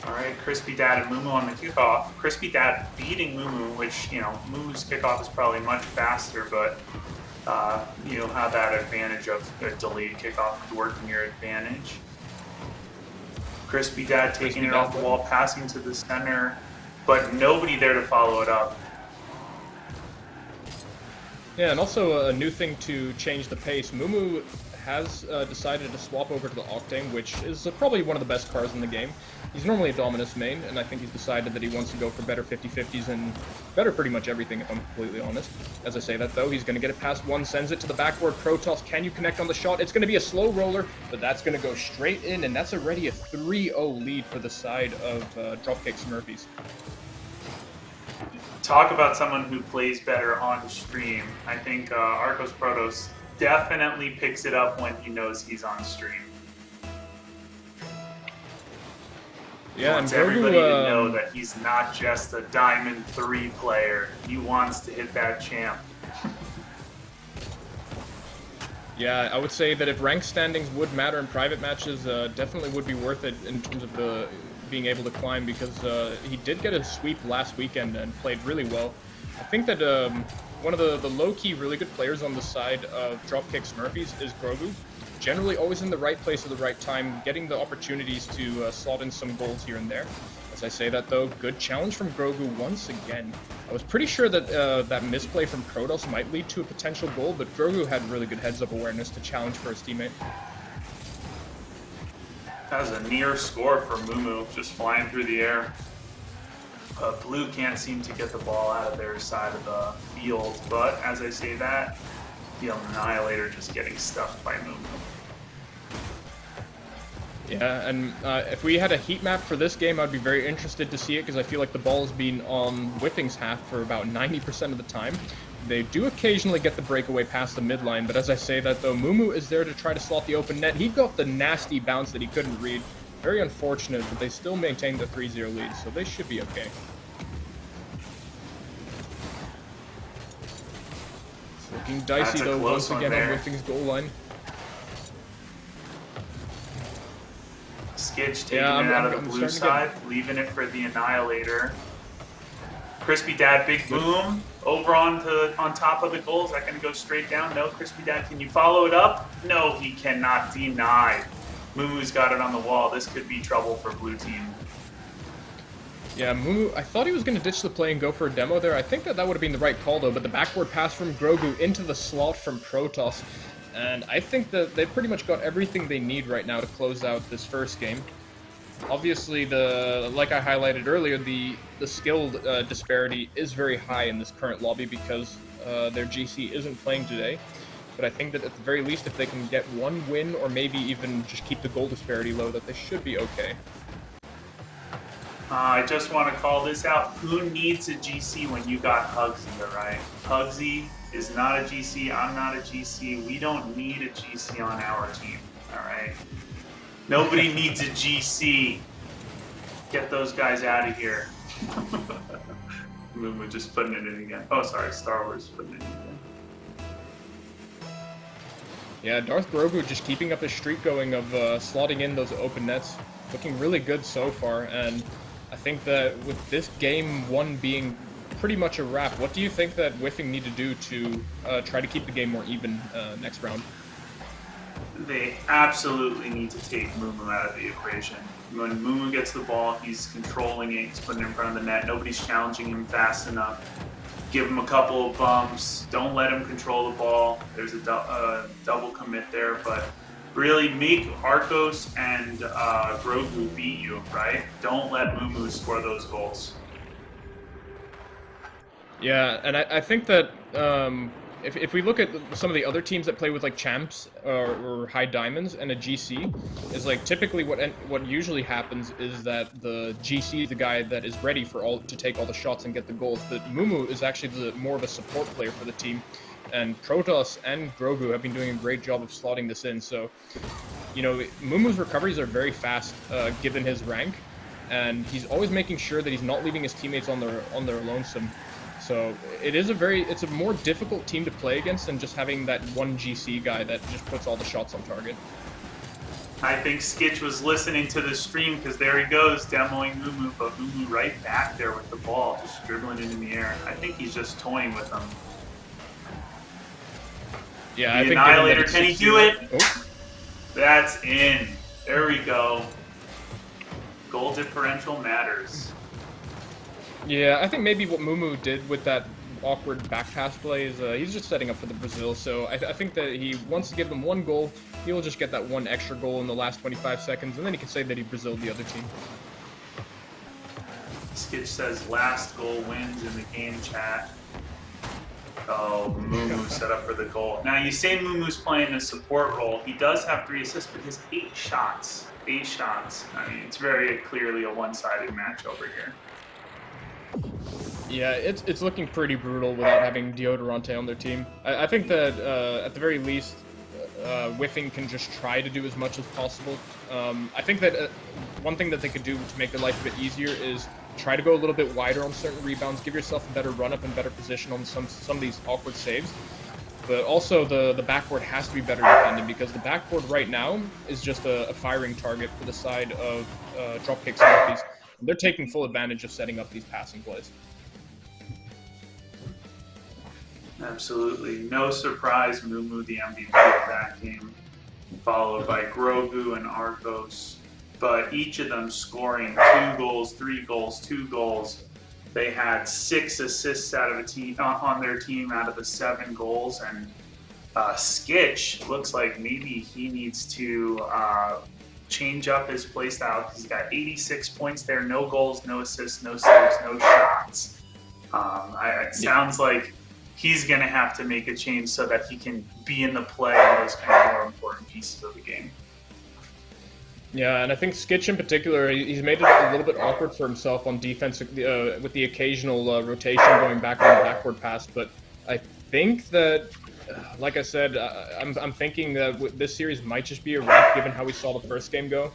[SPEAKER 3] Alright, Crispy Dad and Mumu on the kickoff. Crispy Dad beating Mumu, which, Mumu's kickoff is probably much faster, but you'll have that advantage of a delayed kickoff working your advantage. Crispy Dad taking it off the wall, passing to the center, but nobody there to follow it up.
[SPEAKER 2] Yeah, and also a new thing to change the pace. Mumu has decided to swap over to the Octane, which is probably one of the best cars in the game. He's normally a Dominus main, and I think he's decided that he wants to go for better 50-50s and better pretty much everything, if I'm completely honest. As I say that, though, he's going to get it past one, sends it to the backboard. Protoss, can you connect on the shot? It's going to be a slow roller, but that's going to go straight in, and that's already a 3-0 lead for the side of Dropkick Smurfies.
[SPEAKER 3] Talk about someone who plays better on stream. I think Arcos Protoss definitely picks it up when he knows he's on stream. He wants everybody to know that he's not just a Diamond 3 player. He wants to hit that champ.
[SPEAKER 2] Yeah, I would say that if rank standings would matter in private matches, definitely would be worth it in terms of being able to climb, because he did get a sweep last weekend and played really well. I think that one of the low-key really good players on the side of Dropkick Smurfies is Grogu. Generally always in the right place at the right time, getting the opportunities to slot in some goals here and there. As I say that, though, good challenge from Grogu once again. I was pretty sure that that misplay from Protoss might lead to a potential goal, but Grogu had really good heads-up awareness to challenge for his teammate.
[SPEAKER 3] That was a near score for Mumu, just flying through the air. Blue can't seem to get the ball out of their side of the field, but as I say that, the Annihilator just getting stuffed by Mumu.
[SPEAKER 2] Yeah, and if we had a heat map for this game, I'd be very interested to see it, because I feel like the ball has been on Whiffing's half for about 90% of the time. They do occasionally get the breakaway past the midline, but as I say that though, Mumu is there to try to slot the open net. He got the nasty bounce that he couldn't read. Very unfortunate, but they still maintain the 3-0 lead, so they should be okay. It's looking dicey though, once again on Whiffing's goal line.
[SPEAKER 3] Skitch taking it out of the blue side, leaving it for the Annihilator. Crispy Dad, big boom, over on top of the goal. Is that going to go straight down? No, Crispy Dad, can you follow it up? No, he cannot. Denied. Mumu's got it on the wall. This could be trouble for blue team.
[SPEAKER 2] Yeah, Mumu, I thought he was going to ditch the play and go for a demo there. I think that would have been the right call though, but the backward pass from Grogu into the slot from Protoss. And I think that they've pretty much got everything they need right now to close out this first game. Obviously, like I highlighted earlier, the skill disparity is very high in this current lobby because their GC isn't playing today. But I think that at the very least, if they can get one win or maybe even just keep the goal disparity low, that they should be okay.
[SPEAKER 3] I just want to call this out. Who needs a GC when you got Hugsy, alright? Hugsy is not a GC, I'm not a GC. We don't need a GC on our team, alright? Nobody needs a GC. Get those guys out of here. We're just putting it in again. Oh, sorry, Star Wars putting it in again.
[SPEAKER 2] Yeah, Darth Grogu just keeping up his streak going of slotting in those open nets. Looking really good so far, and I think that with this game one being pretty much a wrap, what do you think that Whiffing need to do to try to keep the game more even next round?
[SPEAKER 3] They absolutely need to take Mumu out of the equation. When Mumu gets the ball, he's controlling it, he's putting it in front of the net, nobody's challenging him fast enough. Give him a couple of bumps, don't let him control the ball. There's a double commit there, but really make Arcos and Grogu beat you, right? Don't let Mumu score those goals.
[SPEAKER 2] Yeah, and I think that if we look at some of the other teams that play with like champs or high diamonds and a GC, is like typically what usually happens is that the GC is the guy that is ready to take all the shots and get the goals. But Mumu is actually more of a support player for the team, and Protoss and Grogu have been doing a great job of slotting this in. So, you know, Mumu's recoveries are very fast given his rank, and he's always making sure that he's not leaving his teammates on their lonesome. So it's a more difficult team to play against than just having that one GC guy that just puts all the shots on target.
[SPEAKER 3] I think Skitch was listening to the stream because there he goes, demoing Mumu, but Mumu right back there with the ball, just dribbling it in the air. I think he's just toying with him.
[SPEAKER 2] Yeah,
[SPEAKER 3] the
[SPEAKER 2] I think
[SPEAKER 3] Annihilator, can he do it?
[SPEAKER 2] Oh.
[SPEAKER 3] That's in. There we go. Goal differential matters.
[SPEAKER 2] Yeah, I think maybe what Mumu did with that awkward back pass play is he's just setting up for the Brazil. So I think that he wants to give them one goal. He'll just get that one extra goal in the last 25 seconds, and then he can say that he Braziled the other team.
[SPEAKER 3] Skitch says last goal wins in the game chat. Oh, Mumu set up for the goal. Now you say Mumu's playing a support role. He does have 3 assists, but his 8 shots. 8 shots. I mean, it's very clearly a one-sided match over here.
[SPEAKER 2] Yeah, it's looking pretty brutal without having Deodorante on their team. I think that at the very least, Whiffing can just try to do as much as possible. I think that one thing that they could do to make their life a bit easier is try to go a little bit wider on certain rebounds, give yourself a better run-up and better position on some of these awkward saves. But also the backboard has to be better defended because the backboard right now is just a firing target for the side of dropkick selfies. They're taking full advantage of setting up these passing plays.
[SPEAKER 3] Absolutely. No surprise, Mumu the MVP of that game, followed by Grogu and Arcos. But each of them scoring 2 goals, 3 goals, 2 goals. They had 6 assists out of a team on their team out of the 7 goals. And Skitch looks like maybe he needs to change up his playstyle. He's got 86 points there, no goals, no assists, no saves, no shots. It sounds like he's going to have to make a change so that he can be in the play on those kind of more important pieces of the game.
[SPEAKER 2] Yeah, and I think Skitch in particular, he's made it a little bit awkward for himself on defense with the occasional rotation going back on the backward pass, but I think that, like I said, I'm thinking that this series might just be a wrap given how we saw the first game go.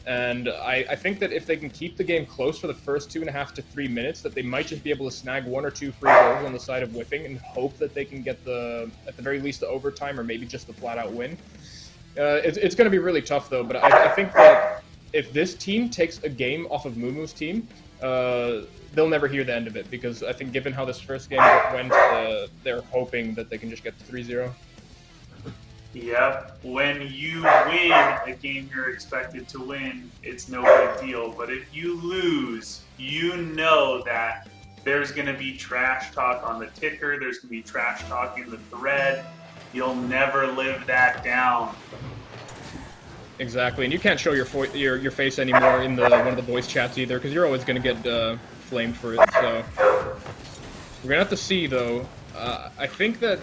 [SPEAKER 2] And I think that if they can keep the game close for the first 2.5 to 3 minutes, that they might just be able to snag 1 or 2 free goals on the side of whiffing and hope that they can get at the very least, the overtime or maybe just the flat-out win. It's going to be really tough, though, but I think that if this team takes a game off of Moomoo's team, they'll never hear the end of it, because I think given how this first game went, they're hoping that they can just get the 3-0.
[SPEAKER 3] Yep. When you win a game you're expected to win, it's no big deal. But if you lose, you know that there's going to be trash talk on the ticker. There's going to be trash talk in the thread. You'll never live that down.
[SPEAKER 2] Exactly, and you can't show your face anymore in one of the voice chats either, because you're always going to get flamed for it. So we're going to have to see, though. I think that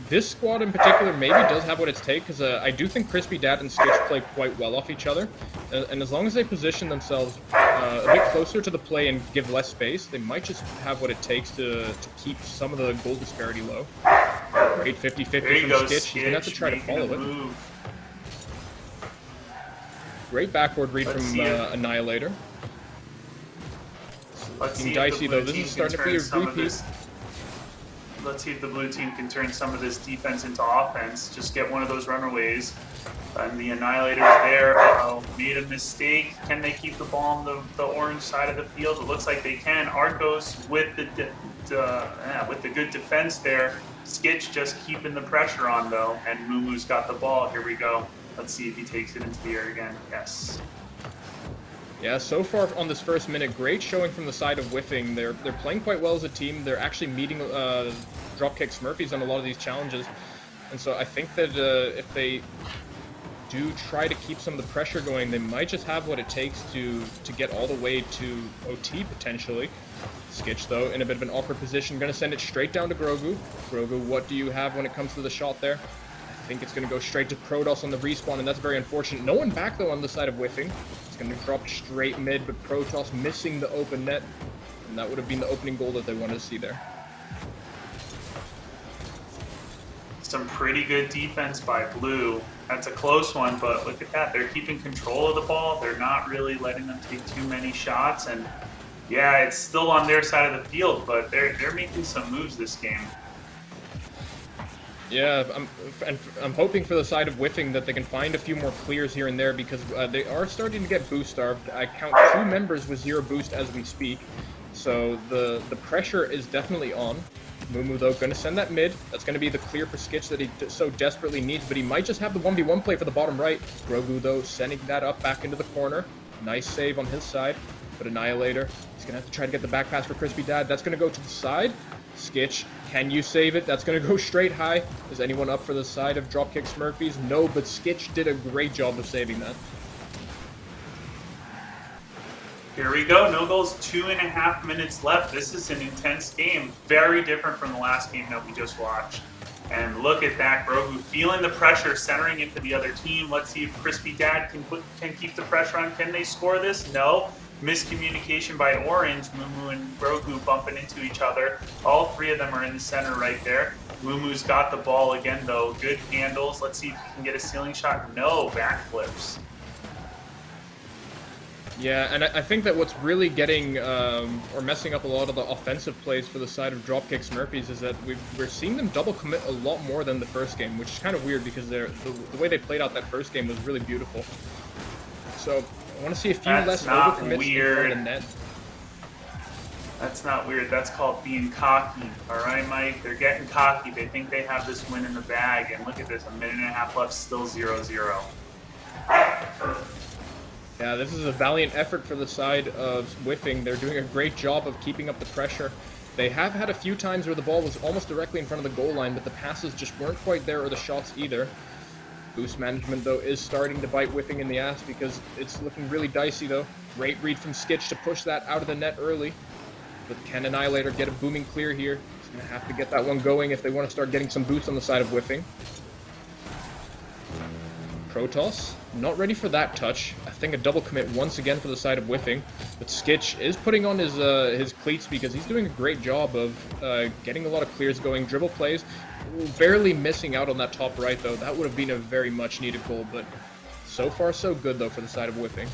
[SPEAKER 2] this squad in particular maybe does have what it takes, because I do think Crispy Dad and Skitch play quite well off each other. And as long as they position themselves a bit closer to the play and give less space, they might just have what it takes to keep some of the goal disparity low. Great 50-50 from Skitch. He's going to have to try to follow it. Great backboard read from Annihilator. Looking dicey, though. This is starting to be a repeat.
[SPEAKER 3] Let's see if the blue team can turn some of this defense into offense. Just get one of those runaways. And the Annihilator's there. Made a mistake. Can they keep the ball on the orange side of the field? It looks like they can. Arcos with the good defense there. Skitch just keeping the pressure on, though. And Moomoo's got the ball. Here we go. Let's see if he takes it into the air again. Yes.
[SPEAKER 2] Yeah, so far on this first minute, great showing from the side of whiffing. They're playing quite well as a team. They're actually meeting Dropkick Smurfies on a lot of these challenges. And so I think that if they do try to keep some of the pressure going, they might just have what it takes to get all the way to OT, potentially. Skitch, though, in a bit of an awkward position. Going to send it straight down to Grogu. Grogu, what do you have when it comes to the shot there? I think it's going to go straight to Protoss on the respawn, and that's very unfortunate. No one back, though, on the side of whiffing. It's going to drop straight mid, but Protoss missing the open net. And that would have been the opening goal that they wanted to see there.
[SPEAKER 3] Some pretty good defense by Blue. That's a close one, but look at that. They're keeping control of the ball. They're not really letting them take too many shots. And yeah, it's still on their side of the field, but they're making some moves this game.
[SPEAKER 2] Yeah, I'm hoping for the side of whiffing that they can find a few more clears here and there, because they are starting to get boost starved. I count 2 members with 0 boost as we speak, so the pressure is definitely on. Moomoo, though, going to send that mid. That's going to be the clear for Skitch that he so desperately needs, but he might just have the 1v1 play for the bottom right. Grogu, though, sending that up back into the corner. Nice save on his side, but Annihilator, he's going to have to try to get the back pass for Crispy Dad. That's going to go to the side. Skitch, can you save it? That's going to go straight high. Is anyone up for the side of Dropkick Smurfies? No, but Skitch did a great job of saving that.
[SPEAKER 3] Here we go. No goals, 2.5 minutes left. This is an intense game. Very different from the last game that we just watched. And look at that, Grogu feeling the pressure, centering it to the other team. Let's see if Crispy Dad can keep the pressure on. Can they score this? No. Miscommunication by Orange. Moomoo and Grogu bumping into each other. All 3 of them are in the center right there. Moomoo's got the ball again, though. Good handles. Let's see if he can get a ceiling shot. No, backflips.
[SPEAKER 2] Yeah, and I think that what's really getting or messing up a lot of the offensive plays for the side of Dropkick Smurfies is that we're seeing them double commit a lot more than the first game, which is kind of weird because the way they played out that first game was really beautiful. So I want to see a few less overcommits in front of the net.
[SPEAKER 3] That's not weird. That's called being cocky. All right, Mike? They're getting cocky. They think they have this win in the bag. And look at this. 1.5 minutes left, still 0-0.
[SPEAKER 2] Yeah, this is a valiant effort for the side of whiffing. They're doing a great job of keeping up the pressure. They have had a few times where the ball was almost directly in front of the goal line, but the passes just weren't quite there, or the shots either. Boost management, though, is starting to bite whiffing in the ass because it's looking really dicey, though. Great read from Skitch to push that out of the net early. But can Annihilator get a booming clear here? He's going to have to get that one going if they want to start getting some boost on the side of whiffing. Protoss. Not ready for that touch. I think a double commit once again for the side of Whiffing. But Skitch is putting on his cleats because he's doing a great job of getting a lot of clears going, dribble plays. Barely missing out on that top right, though. That would have been a very much needed goal, but so far so good, though, for the side of Whiffing.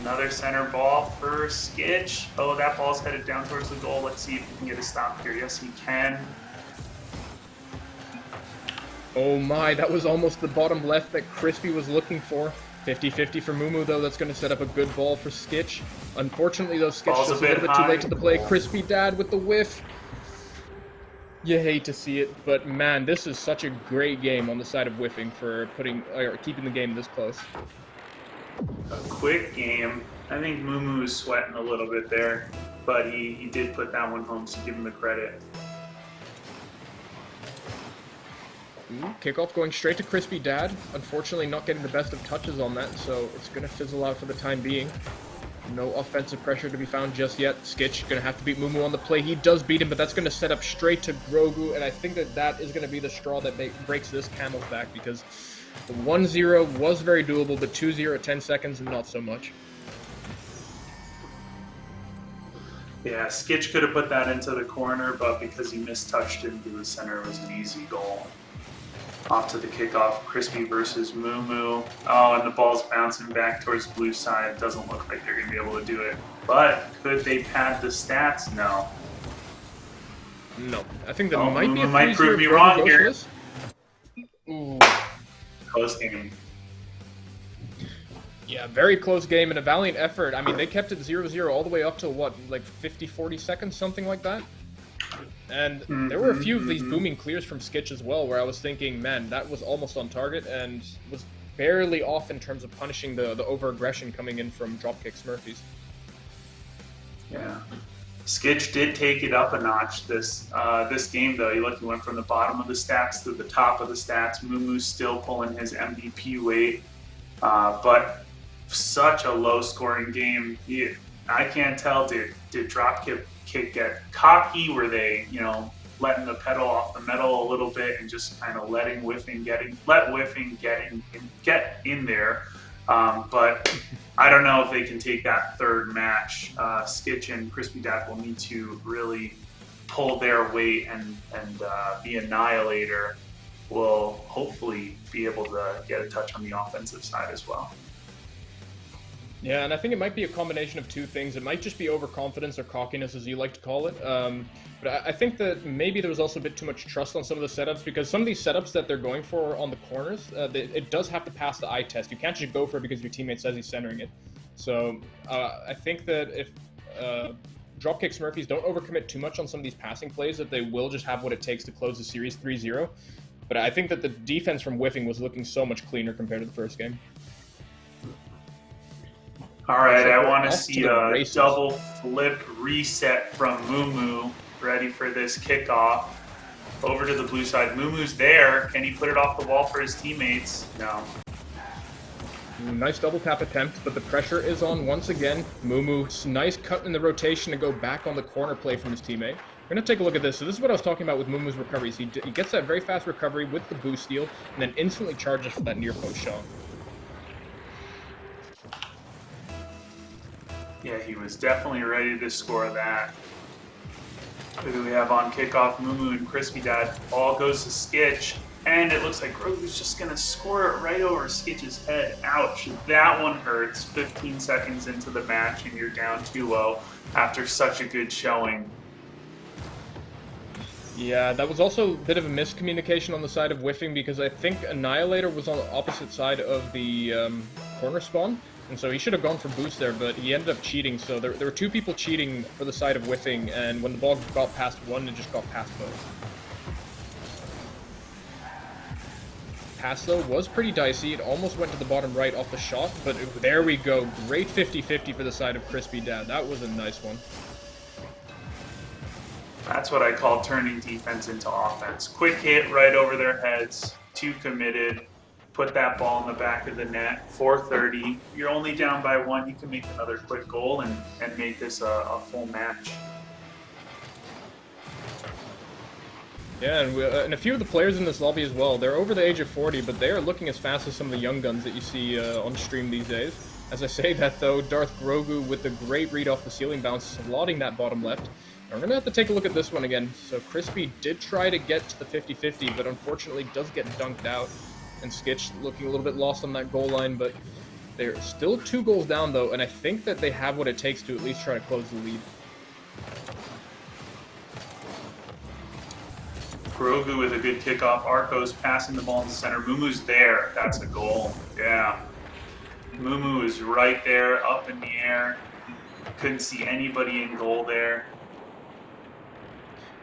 [SPEAKER 3] Another center ball for Skitch. Oh, that ball's headed down towards the goal. Let's see if he can get a stop here. Yes, he can.
[SPEAKER 2] Oh my, that was almost the bottom left that Crispy was looking for. 50-50 for Mumu, though. That's going to set up a good ball for Skitch. Unfortunately, though, Skitch is a little bit too late to the play. Crispy Dad with the whiff. You hate to see it, but man, this is such a great game on the side of Whiffing for keeping the game this close.
[SPEAKER 3] A quick game. I think Mumu is sweating a little bit there, but he did put that one home, so give him the credit.
[SPEAKER 2] Kickoff going straight to Crispy Dad. Unfortunately, not getting the best of touches on that, so it's going to fizzle out for the time being. No offensive pressure to be found just yet. Skitch going to have to beat Mumu on the play. He does beat him, but that's going to set up straight to Grogu, and I think that is going to be the straw that breaks this camel's back, because the 1-0 was very doable, but 2-0 at 10 seconds, not so much.
[SPEAKER 3] Yeah, Skitch could have put that into the corner, but because he mistouched it into the center, it was an easy goal. Off to the kickoff, Crispy versus Mumu. Oh, and the ball's bouncing back towards blue side. Doesn't look like they're going to be able to do it. But could they pad the stats? No.
[SPEAKER 2] No. I think that might be a
[SPEAKER 3] might prove me wrong here.
[SPEAKER 2] Ooh.
[SPEAKER 3] Close game.
[SPEAKER 2] Yeah, very close game and a valiant effort. I mean, they kept it 0-0 all the way up to, what, like 50, 40 seconds, something like that? And there were a few of these booming clears from Skitch as well, where I was thinking, man, that was almost on target and was barely off in terms of punishing the over-aggression coming in from Dropkick Smurfies.
[SPEAKER 3] Yeah. Skitch did take it up a notch this game, though. He went from the bottom of the stats to the top of the stats. Mumu's still pulling his MVP weight, but such a low-scoring game. I can't tell, did Dropkick get cocky? Were they, letting the pedal off the metal a little bit and just kind of let Whiffing get in there? But I don't know if they can take that third match. Skitch and Crispy Dad will need to really pull their weight, and the Annihilator will hopefully be able to get a touch on the offensive side as well.
[SPEAKER 2] Yeah, and I think it might be a combination of two things. It might just be overconfidence or cockiness, as you like to call it. But I think that maybe there was also a bit too much trust on some of the setups, because some of these setups that they're going for on the corners, it does have to pass the eye test. You can't just go for it because your teammate says he's centering it. So I think that if Dropkick Smurfies don't overcommit too much on some of these passing plays, that they will just have what it takes to close the series 3-0. But I think that the defense from Whiffing was looking so much cleaner compared to the first game.
[SPEAKER 3] All right, I want to see a double flip reset from Mumu, ready for this kickoff. Over to the blue side. Mumu's there. Can he put it off the wall for his teammates? No.
[SPEAKER 2] Nice double tap attempt, but the pressure is on once again. Mumu, nice cut in the rotation to go back on the corner play from his teammate. We're going to take a look at this. So this is what I was talking about with Mumu's recoveries. He gets that very fast recovery with the boost steal, and then instantly charges for that near post shot.
[SPEAKER 3] Yeah, he was definitely ready to score that. Who do we have on kickoff? Mumu and Crispy Dad. Ball goes to Skitch, and it looks like Grogu's just going to score it right over Skitch's head. Ouch, that one hurts. 15 seconds into the match, and you're down 2-0 after such a good showing.
[SPEAKER 2] Yeah, that was also a bit of a miscommunication on the side of Whiffing, because I think Annihilator was on the opposite side of the corner spawn. And so he should have gone for boost there, but he ended up cheating. So there were two people cheating for the side of Whiffing, and when the ball got past one, it just got past both. Pass, though, was pretty dicey. It almost went to the bottom right off the shot, but there we go. Great 50-50 for the side of Crispy Dad. That was a nice one.
[SPEAKER 3] That's what I call turning defense into offense. Quick hit right over their heads, too committed. Put that ball in the back of the net, 4:30. You're only down by one. You can make another quick goal and make this a full match.
[SPEAKER 2] Yeah, and a few of the players in this lobby as well, they're over the age of 40, but they are looking as fast as some of the young guns that you see on stream these days. As I say that though, Darth Grogu with the great read off the ceiling bounce, slotting that bottom left. And we're going to have to take a look at this one again. So Crispy did try to get to the 50-50, but unfortunately does get dunked out. And Skitch looking a little bit lost on that goal line, but they're still 2 goals down though, and I think that they have what it takes to at least try to close the lead.
[SPEAKER 3] Grogu with a good kickoff. Arcos passing the ball in the center. Mumu's there. That's a goal. Yeah. Mumu is right there, up in the air. Couldn't see anybody in goal there.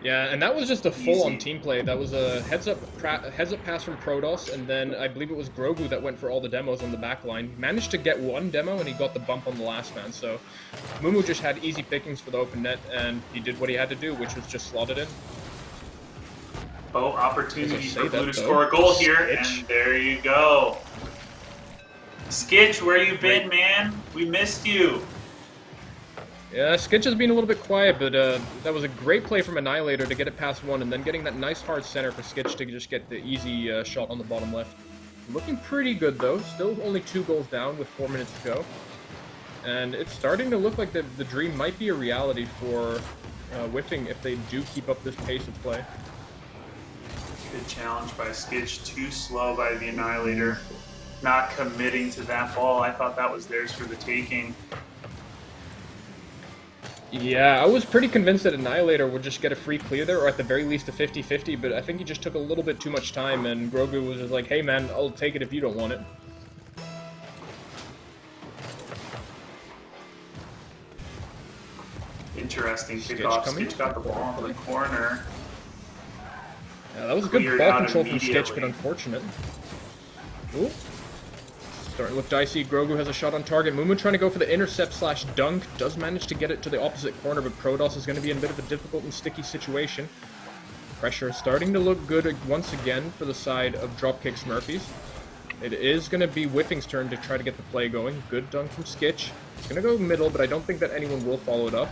[SPEAKER 2] Yeah, and that was just a full-on
[SPEAKER 3] Easy.
[SPEAKER 2] team play. That was a heads-up pass from Protoss, and then I believe it was Grogu that went for all the demos on the back line. Managed to get 1 demo, and he got the bump on the last man. So Mumu just had easy pickings for the open net, and he did what he had to do, which was just slot it in.
[SPEAKER 3] Oh, opportunity for Blue to
[SPEAKER 2] though.
[SPEAKER 3] score a goal here,
[SPEAKER 2] Skitch.
[SPEAKER 3] and there you go. Skitch, where you been, man? We missed you.
[SPEAKER 2] Yeah, Skitch has been a little bit quiet, but that was a great play from Annihilator to get it past 1, and then getting that nice hard center for Skitch to just get the easy shot on the bottom left. Looking pretty good, though. Still only 2 goals down with 4 minutes to go. And it's starting to look like the dream might be a reality for Whiffing if they do keep up this pace of play.
[SPEAKER 3] Good challenge by Skitch. Too slow by the Annihilator. Not committing to that ball. I thought that was theirs for the taking.
[SPEAKER 2] Yeah, I was pretty convinced that Annihilator would just get a free clear there, or at the very least a 50-50, but I think he just took a little bit too much time, and Grogu was just like, hey man, I'll take it if you don't want it.
[SPEAKER 3] Interesting
[SPEAKER 2] Skitch
[SPEAKER 3] kickoff.
[SPEAKER 2] coming.
[SPEAKER 3] Skitch got the ball in the corner.
[SPEAKER 2] Yeah, that was good
[SPEAKER 3] Cleared
[SPEAKER 2] ball
[SPEAKER 3] out
[SPEAKER 2] control from Skitch, but
[SPEAKER 3] immediately.
[SPEAKER 2] unfortunate. Ooh. Starting to look dicey. Grogu has a shot on target. Mumu trying to go for the intercept/dunk. Does manage to get it to the opposite corner, but Protoss is going to be in a bit of a difficult and sticky situation. Pressure starting to look good once again for the side of Dropkick Smurfies. It is going to be Whiffing's turn to try to get the play going. Good dunk from Skitch. It's going to go middle, but I don't think that anyone will follow it up.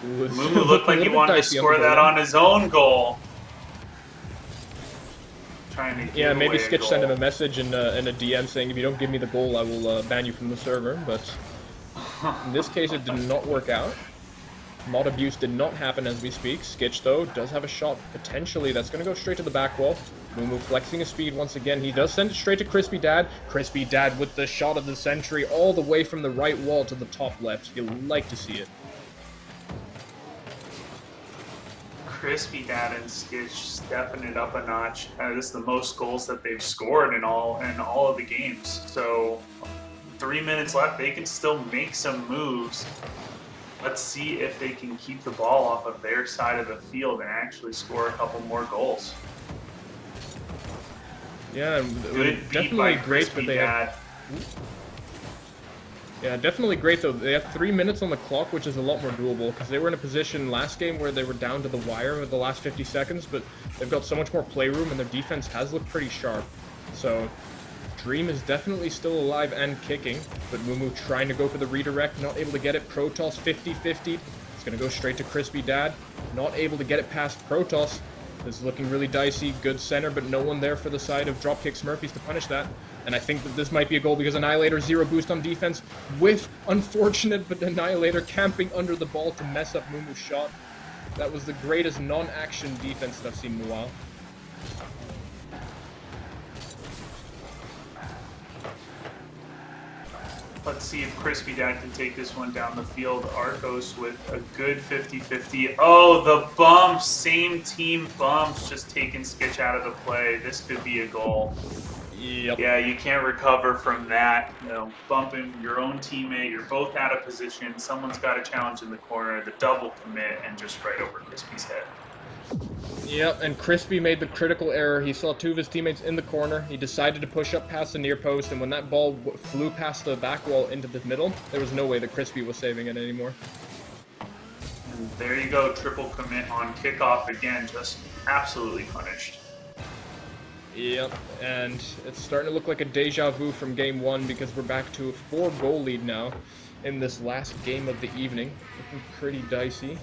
[SPEAKER 2] Ooh,
[SPEAKER 3] Mumu looked like he wanted to score that on his own goal. Trying to give
[SPEAKER 2] Yeah, maybe
[SPEAKER 3] away a
[SPEAKER 2] Skitch sent him
[SPEAKER 3] goal.
[SPEAKER 2] a message in a DM saying, if you don't give me the goal, I will ban you from the server, but in this case it did not work out. Mod abuse did not happen as we speak. Skitch, though, does have a shot, potentially, that's going to go straight to the back wall. Mumu flexing his speed once again. He does send it straight to Crispy Dad. Crispy Dad with the shot of the century all the way from the right wall to the top left. You'll like to see it.
[SPEAKER 3] Crispy Dad and Skitch stepping it up a notch. This is the most goals that they've scored in all of the games. So 3 minutes left. They can still make some moves. Let's see if they can keep the ball off of their side of the field and actually score a couple more goals.
[SPEAKER 2] Yeah,
[SPEAKER 3] Good beat
[SPEAKER 2] definitely
[SPEAKER 3] by
[SPEAKER 2] great that
[SPEAKER 3] Crispy
[SPEAKER 2] they have.
[SPEAKER 3] Dad.
[SPEAKER 2] Yeah, definitely great though. They have 3 minutes on the clock, which is a lot more doable, because they were in a position last game where they were down to the wire with the last 50 seconds, but they've got so much more playroom and their defense has looked pretty sharp. So, Dream is definitely still alive and kicking, but Mumu trying to go for the redirect, not able to get it. Protoss 50-50. It's going to go straight to Crispy Dad. Not able to get it past Protoss. This is looking really dicey. Good center, but no one there for the side of Dropkick Smurfies to punish that. And I think that this might be a goal because Annihilator 0 boost on defense with unfortunate, but Annihilator camping under the ball to mess up Mumu's shot. That was the greatest non-action defense that I've seen in a while.
[SPEAKER 3] Let's see if Crispy Dad can take this one down the field. Arcos with a good 50-50. Oh, the bumps. Same team bumps. Just taking Skitch out of the play. This could be a goal.
[SPEAKER 2] Yep.
[SPEAKER 3] Yeah, you can't recover from that. You know, bumping your own teammate. You're both out of position. Someone's got a challenge in the corner. The double commit and just right over Crispy's head.
[SPEAKER 2] Yep, and Crispy made the critical error. He saw 2 of his teammates in the corner. He decided to push up past the near post, and when that ball flew past the back wall into the middle, there was no way that Crispy was saving it anymore.
[SPEAKER 3] And there you go, triple commit on kickoff again, just absolutely punished.
[SPEAKER 2] Yep, and it's starting to look like a deja vu from game 1 because we're back to a 4-goal lead now in this last game of the evening. Looking pretty dicey.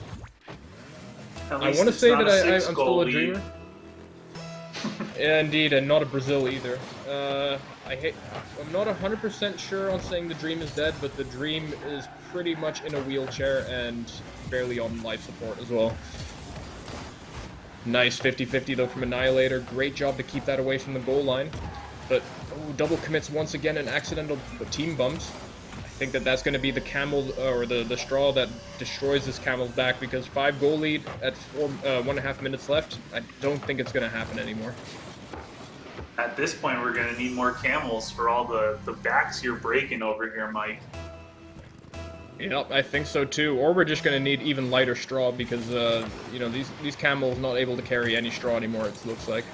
[SPEAKER 3] At
[SPEAKER 2] I
[SPEAKER 3] least
[SPEAKER 2] want to
[SPEAKER 3] it's
[SPEAKER 2] say
[SPEAKER 3] not
[SPEAKER 2] that I'm still
[SPEAKER 3] six-goal
[SPEAKER 2] a
[SPEAKER 3] lead.
[SPEAKER 2] dreamer. Yeah, indeed, and not a Brazil either. I'm not 100% sure on saying the dream is dead, but the dream is pretty much in a wheelchair and barely on life support as well. Nice 50-50 though from Annihilator. Great job to keep that away from the goal line. But double commits once again and accidental team bumps. I think that's going to be the camel or the straw that destroys this camel's back, because 5-goal lead at 1.5 minutes left. I don't think it's going to happen anymore.
[SPEAKER 3] At this point, we're going to need more camels for all the backs you're breaking over here, Mike.
[SPEAKER 2] Yep, I think so too. Or we're just going to need even lighter straw, because you know, these camels not able to carry any straw anymore, it looks like.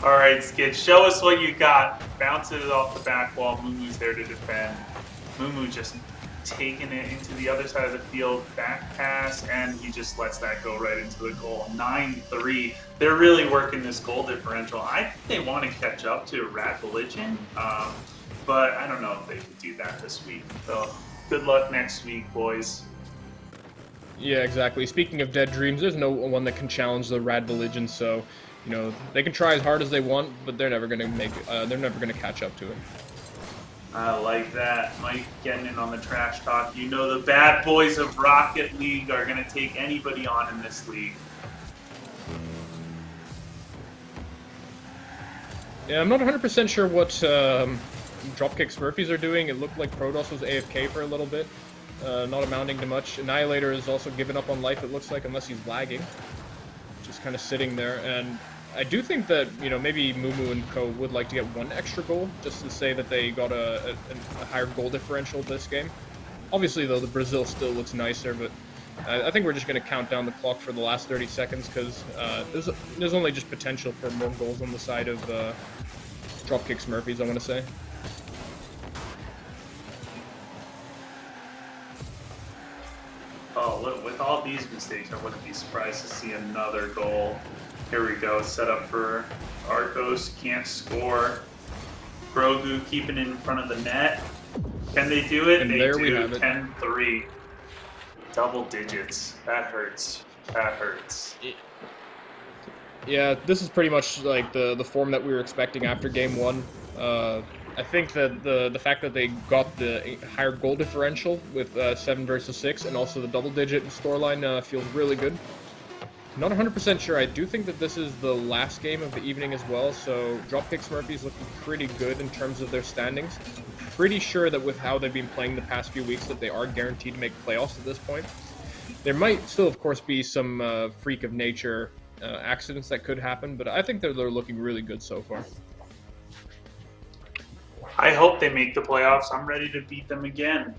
[SPEAKER 3] All right, Skid, show us what you got. Bouncing it off the back wall. Mumu's there to defend. Mumu just taking it into the other side of the field, back pass, and he just lets that go right into the goal. 9-3. They're really working this goal differential. I think they want to catch up to Rad Religion, but I don't know if they can do that this week. So good luck next week, boys.
[SPEAKER 2] Yeah, exactly. Speaking of dead dreams, there's no one that can challenge the Rad Religion, so you know they can try as hard as they want, but they're never gonna catch up to it.
[SPEAKER 3] I like that. Mike getting in on the trash talk. You know the bad boys of Rocket League are going to take anybody on in this league.
[SPEAKER 2] Yeah, I'm not 100% sure what Dropkick Smurfies are doing. It looked like Protoss was AFK for a little bit. Not amounting to much. Annihilator is also given up on life, it looks like, unless he's lagging. Just kind of sitting there. And I do think that, you know, maybe Mumu and Co would like to get one extra goal, just to say that they got a higher goal differential this game. Obviously, though, the Brazil still looks nicer, but I think we're just going to count down the clock for the last 30 seconds, because there's only just potential for more goals on the side of Dropkick Smurfies, I want to say.
[SPEAKER 3] Oh, with all these mistakes, I wouldn't be surprised to see another goal. Here we go, set up for Arcos, can't score. Grogu keeping it in front of the net. Can they do it?
[SPEAKER 2] And
[SPEAKER 3] they
[SPEAKER 2] there
[SPEAKER 3] do.
[SPEAKER 2] we have it.
[SPEAKER 3] 10-3. Double digits. That hurts. That hurts.
[SPEAKER 2] Yeah, this is pretty much like the form that we were expecting after game one. I think that the fact that they got the higher goal differential with 7 versus 6, and also the double-digit scoreline feels really good. Not 100% sure. I do think that this is the last game of the evening as well, so Dropkick Smurfies looking pretty good in terms of their standings. Pretty sure that with how they've been playing the past few weeks that they are guaranteed to make playoffs at this point. There might still, of course, be some freak of nature accidents that could happen, but I think they're looking really good so far.
[SPEAKER 3] I hope they make the playoffs. I'm ready to beat them again.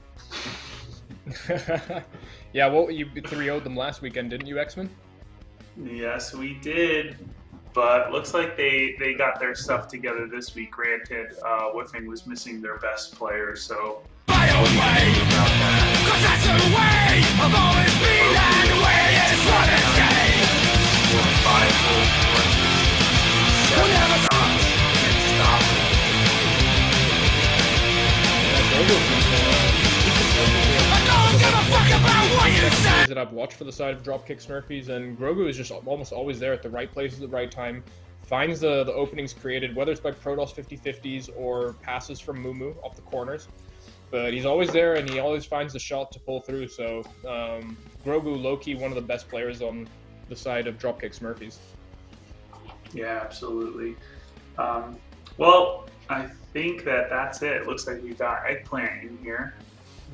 [SPEAKER 2] Yeah, well, you 3-0'd them last weekend, didn't you, X-Men?
[SPEAKER 3] Yes, we did. But looks like they got their stuff together this week. Granted, Whiffing was missing their best player, so...
[SPEAKER 4] My own way, 'cause that's the way I've always been, and the way is what it's game. We'll never stop. Stop. I don't give a fuck about what you say.
[SPEAKER 2] That I've watched for the side of Dropkick Smurfies, and Grogu is just almost always there at the right place at the right time. Finds the openings created, whether it's by Protoss 50-50s or passes from Mumu off the corners. But he's always there, and he always finds the shot to pull through. So Grogu, low-key, one of the best players on the side of Dropkick Smurfies.
[SPEAKER 3] Yeah, absolutely. Well, I think that's it. It looks like we got Eggplant in here.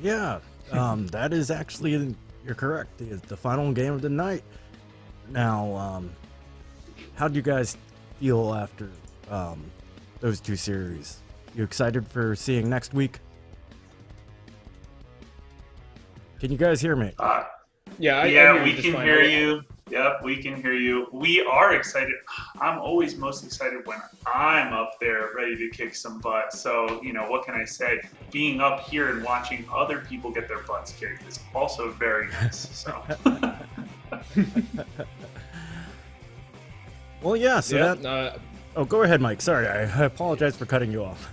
[SPEAKER 1] Yeah, that is actually, you're correct. It's the final game of the night. Now, how do you guys feel after those two series? You excited for seeing next week? Can you guys hear me?
[SPEAKER 2] Yeah,
[SPEAKER 3] we can hear you. Yep, we can hear you. We are excited. I'm always most excited when I'm up there ready to kick some butt. So, you know, what can I say? Being up here and watching other people get their butts kicked is also very nice. So.
[SPEAKER 1] Well, yeah, so
[SPEAKER 2] yeah,
[SPEAKER 1] that... oh, go ahead, Mike. Sorry, I apologize for cutting you off.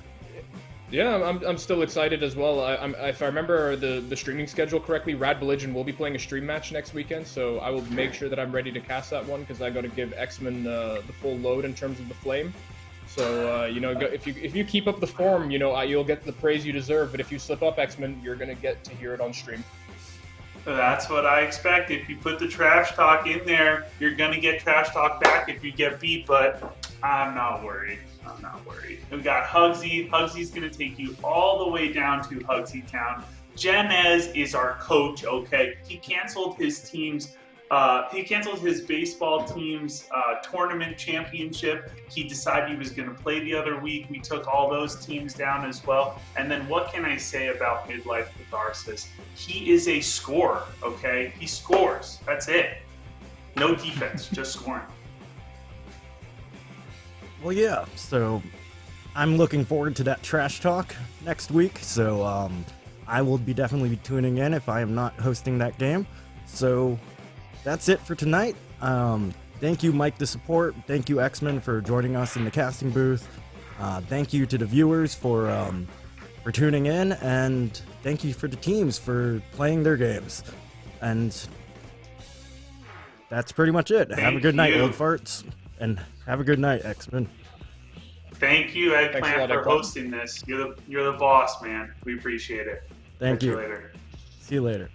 [SPEAKER 2] Yeah, I'm still excited as well. If I remember the streaming schedule correctly, Rad Religion will be playing a stream match next weekend, so I will make sure that I'm ready to cast that one because I got to give X-Men the full load in terms of the flame. So if you keep up the form, you'll get the praise you deserve. But if you slip up, X-Men, you're gonna get to hear it on stream.
[SPEAKER 3] That's what I expect. If you put the trash talk in there, you're gonna get trash talk back if you get beat. But I'm not worried. I'm not worried. We got Hugsy. Hugsy's gonna take you all the way down to Hugsy Town. Genez is our coach. Okay, he canceled his team's. He canceled his baseball team's tournament championship. He decided he was going to play the other week. We took all those teams down as well. And then what can I say about Midlife Catharsis? He is a scorer. Okay, he scores. That's it. No defense, just scoring.
[SPEAKER 1] Well, yeah, so I'm looking forward to that trash talk next week, so I will be definitely tuning in if I am not hosting that game. So that's it for tonight. Thank you, Mike, the support. Thank you, X-Men, for joining us in the casting booth. Thank you to the viewers for tuning in, and thank you for the teams for playing their games. And that's pretty much it. Have a good night, old farts. And have a good night, X-Men.
[SPEAKER 3] Thank you, Eggplant, for
[SPEAKER 2] Eggplant.
[SPEAKER 3] hosting this. You're the boss, man. We appreciate it.
[SPEAKER 1] Thank
[SPEAKER 3] Catch
[SPEAKER 1] you.
[SPEAKER 3] later.
[SPEAKER 1] See you later.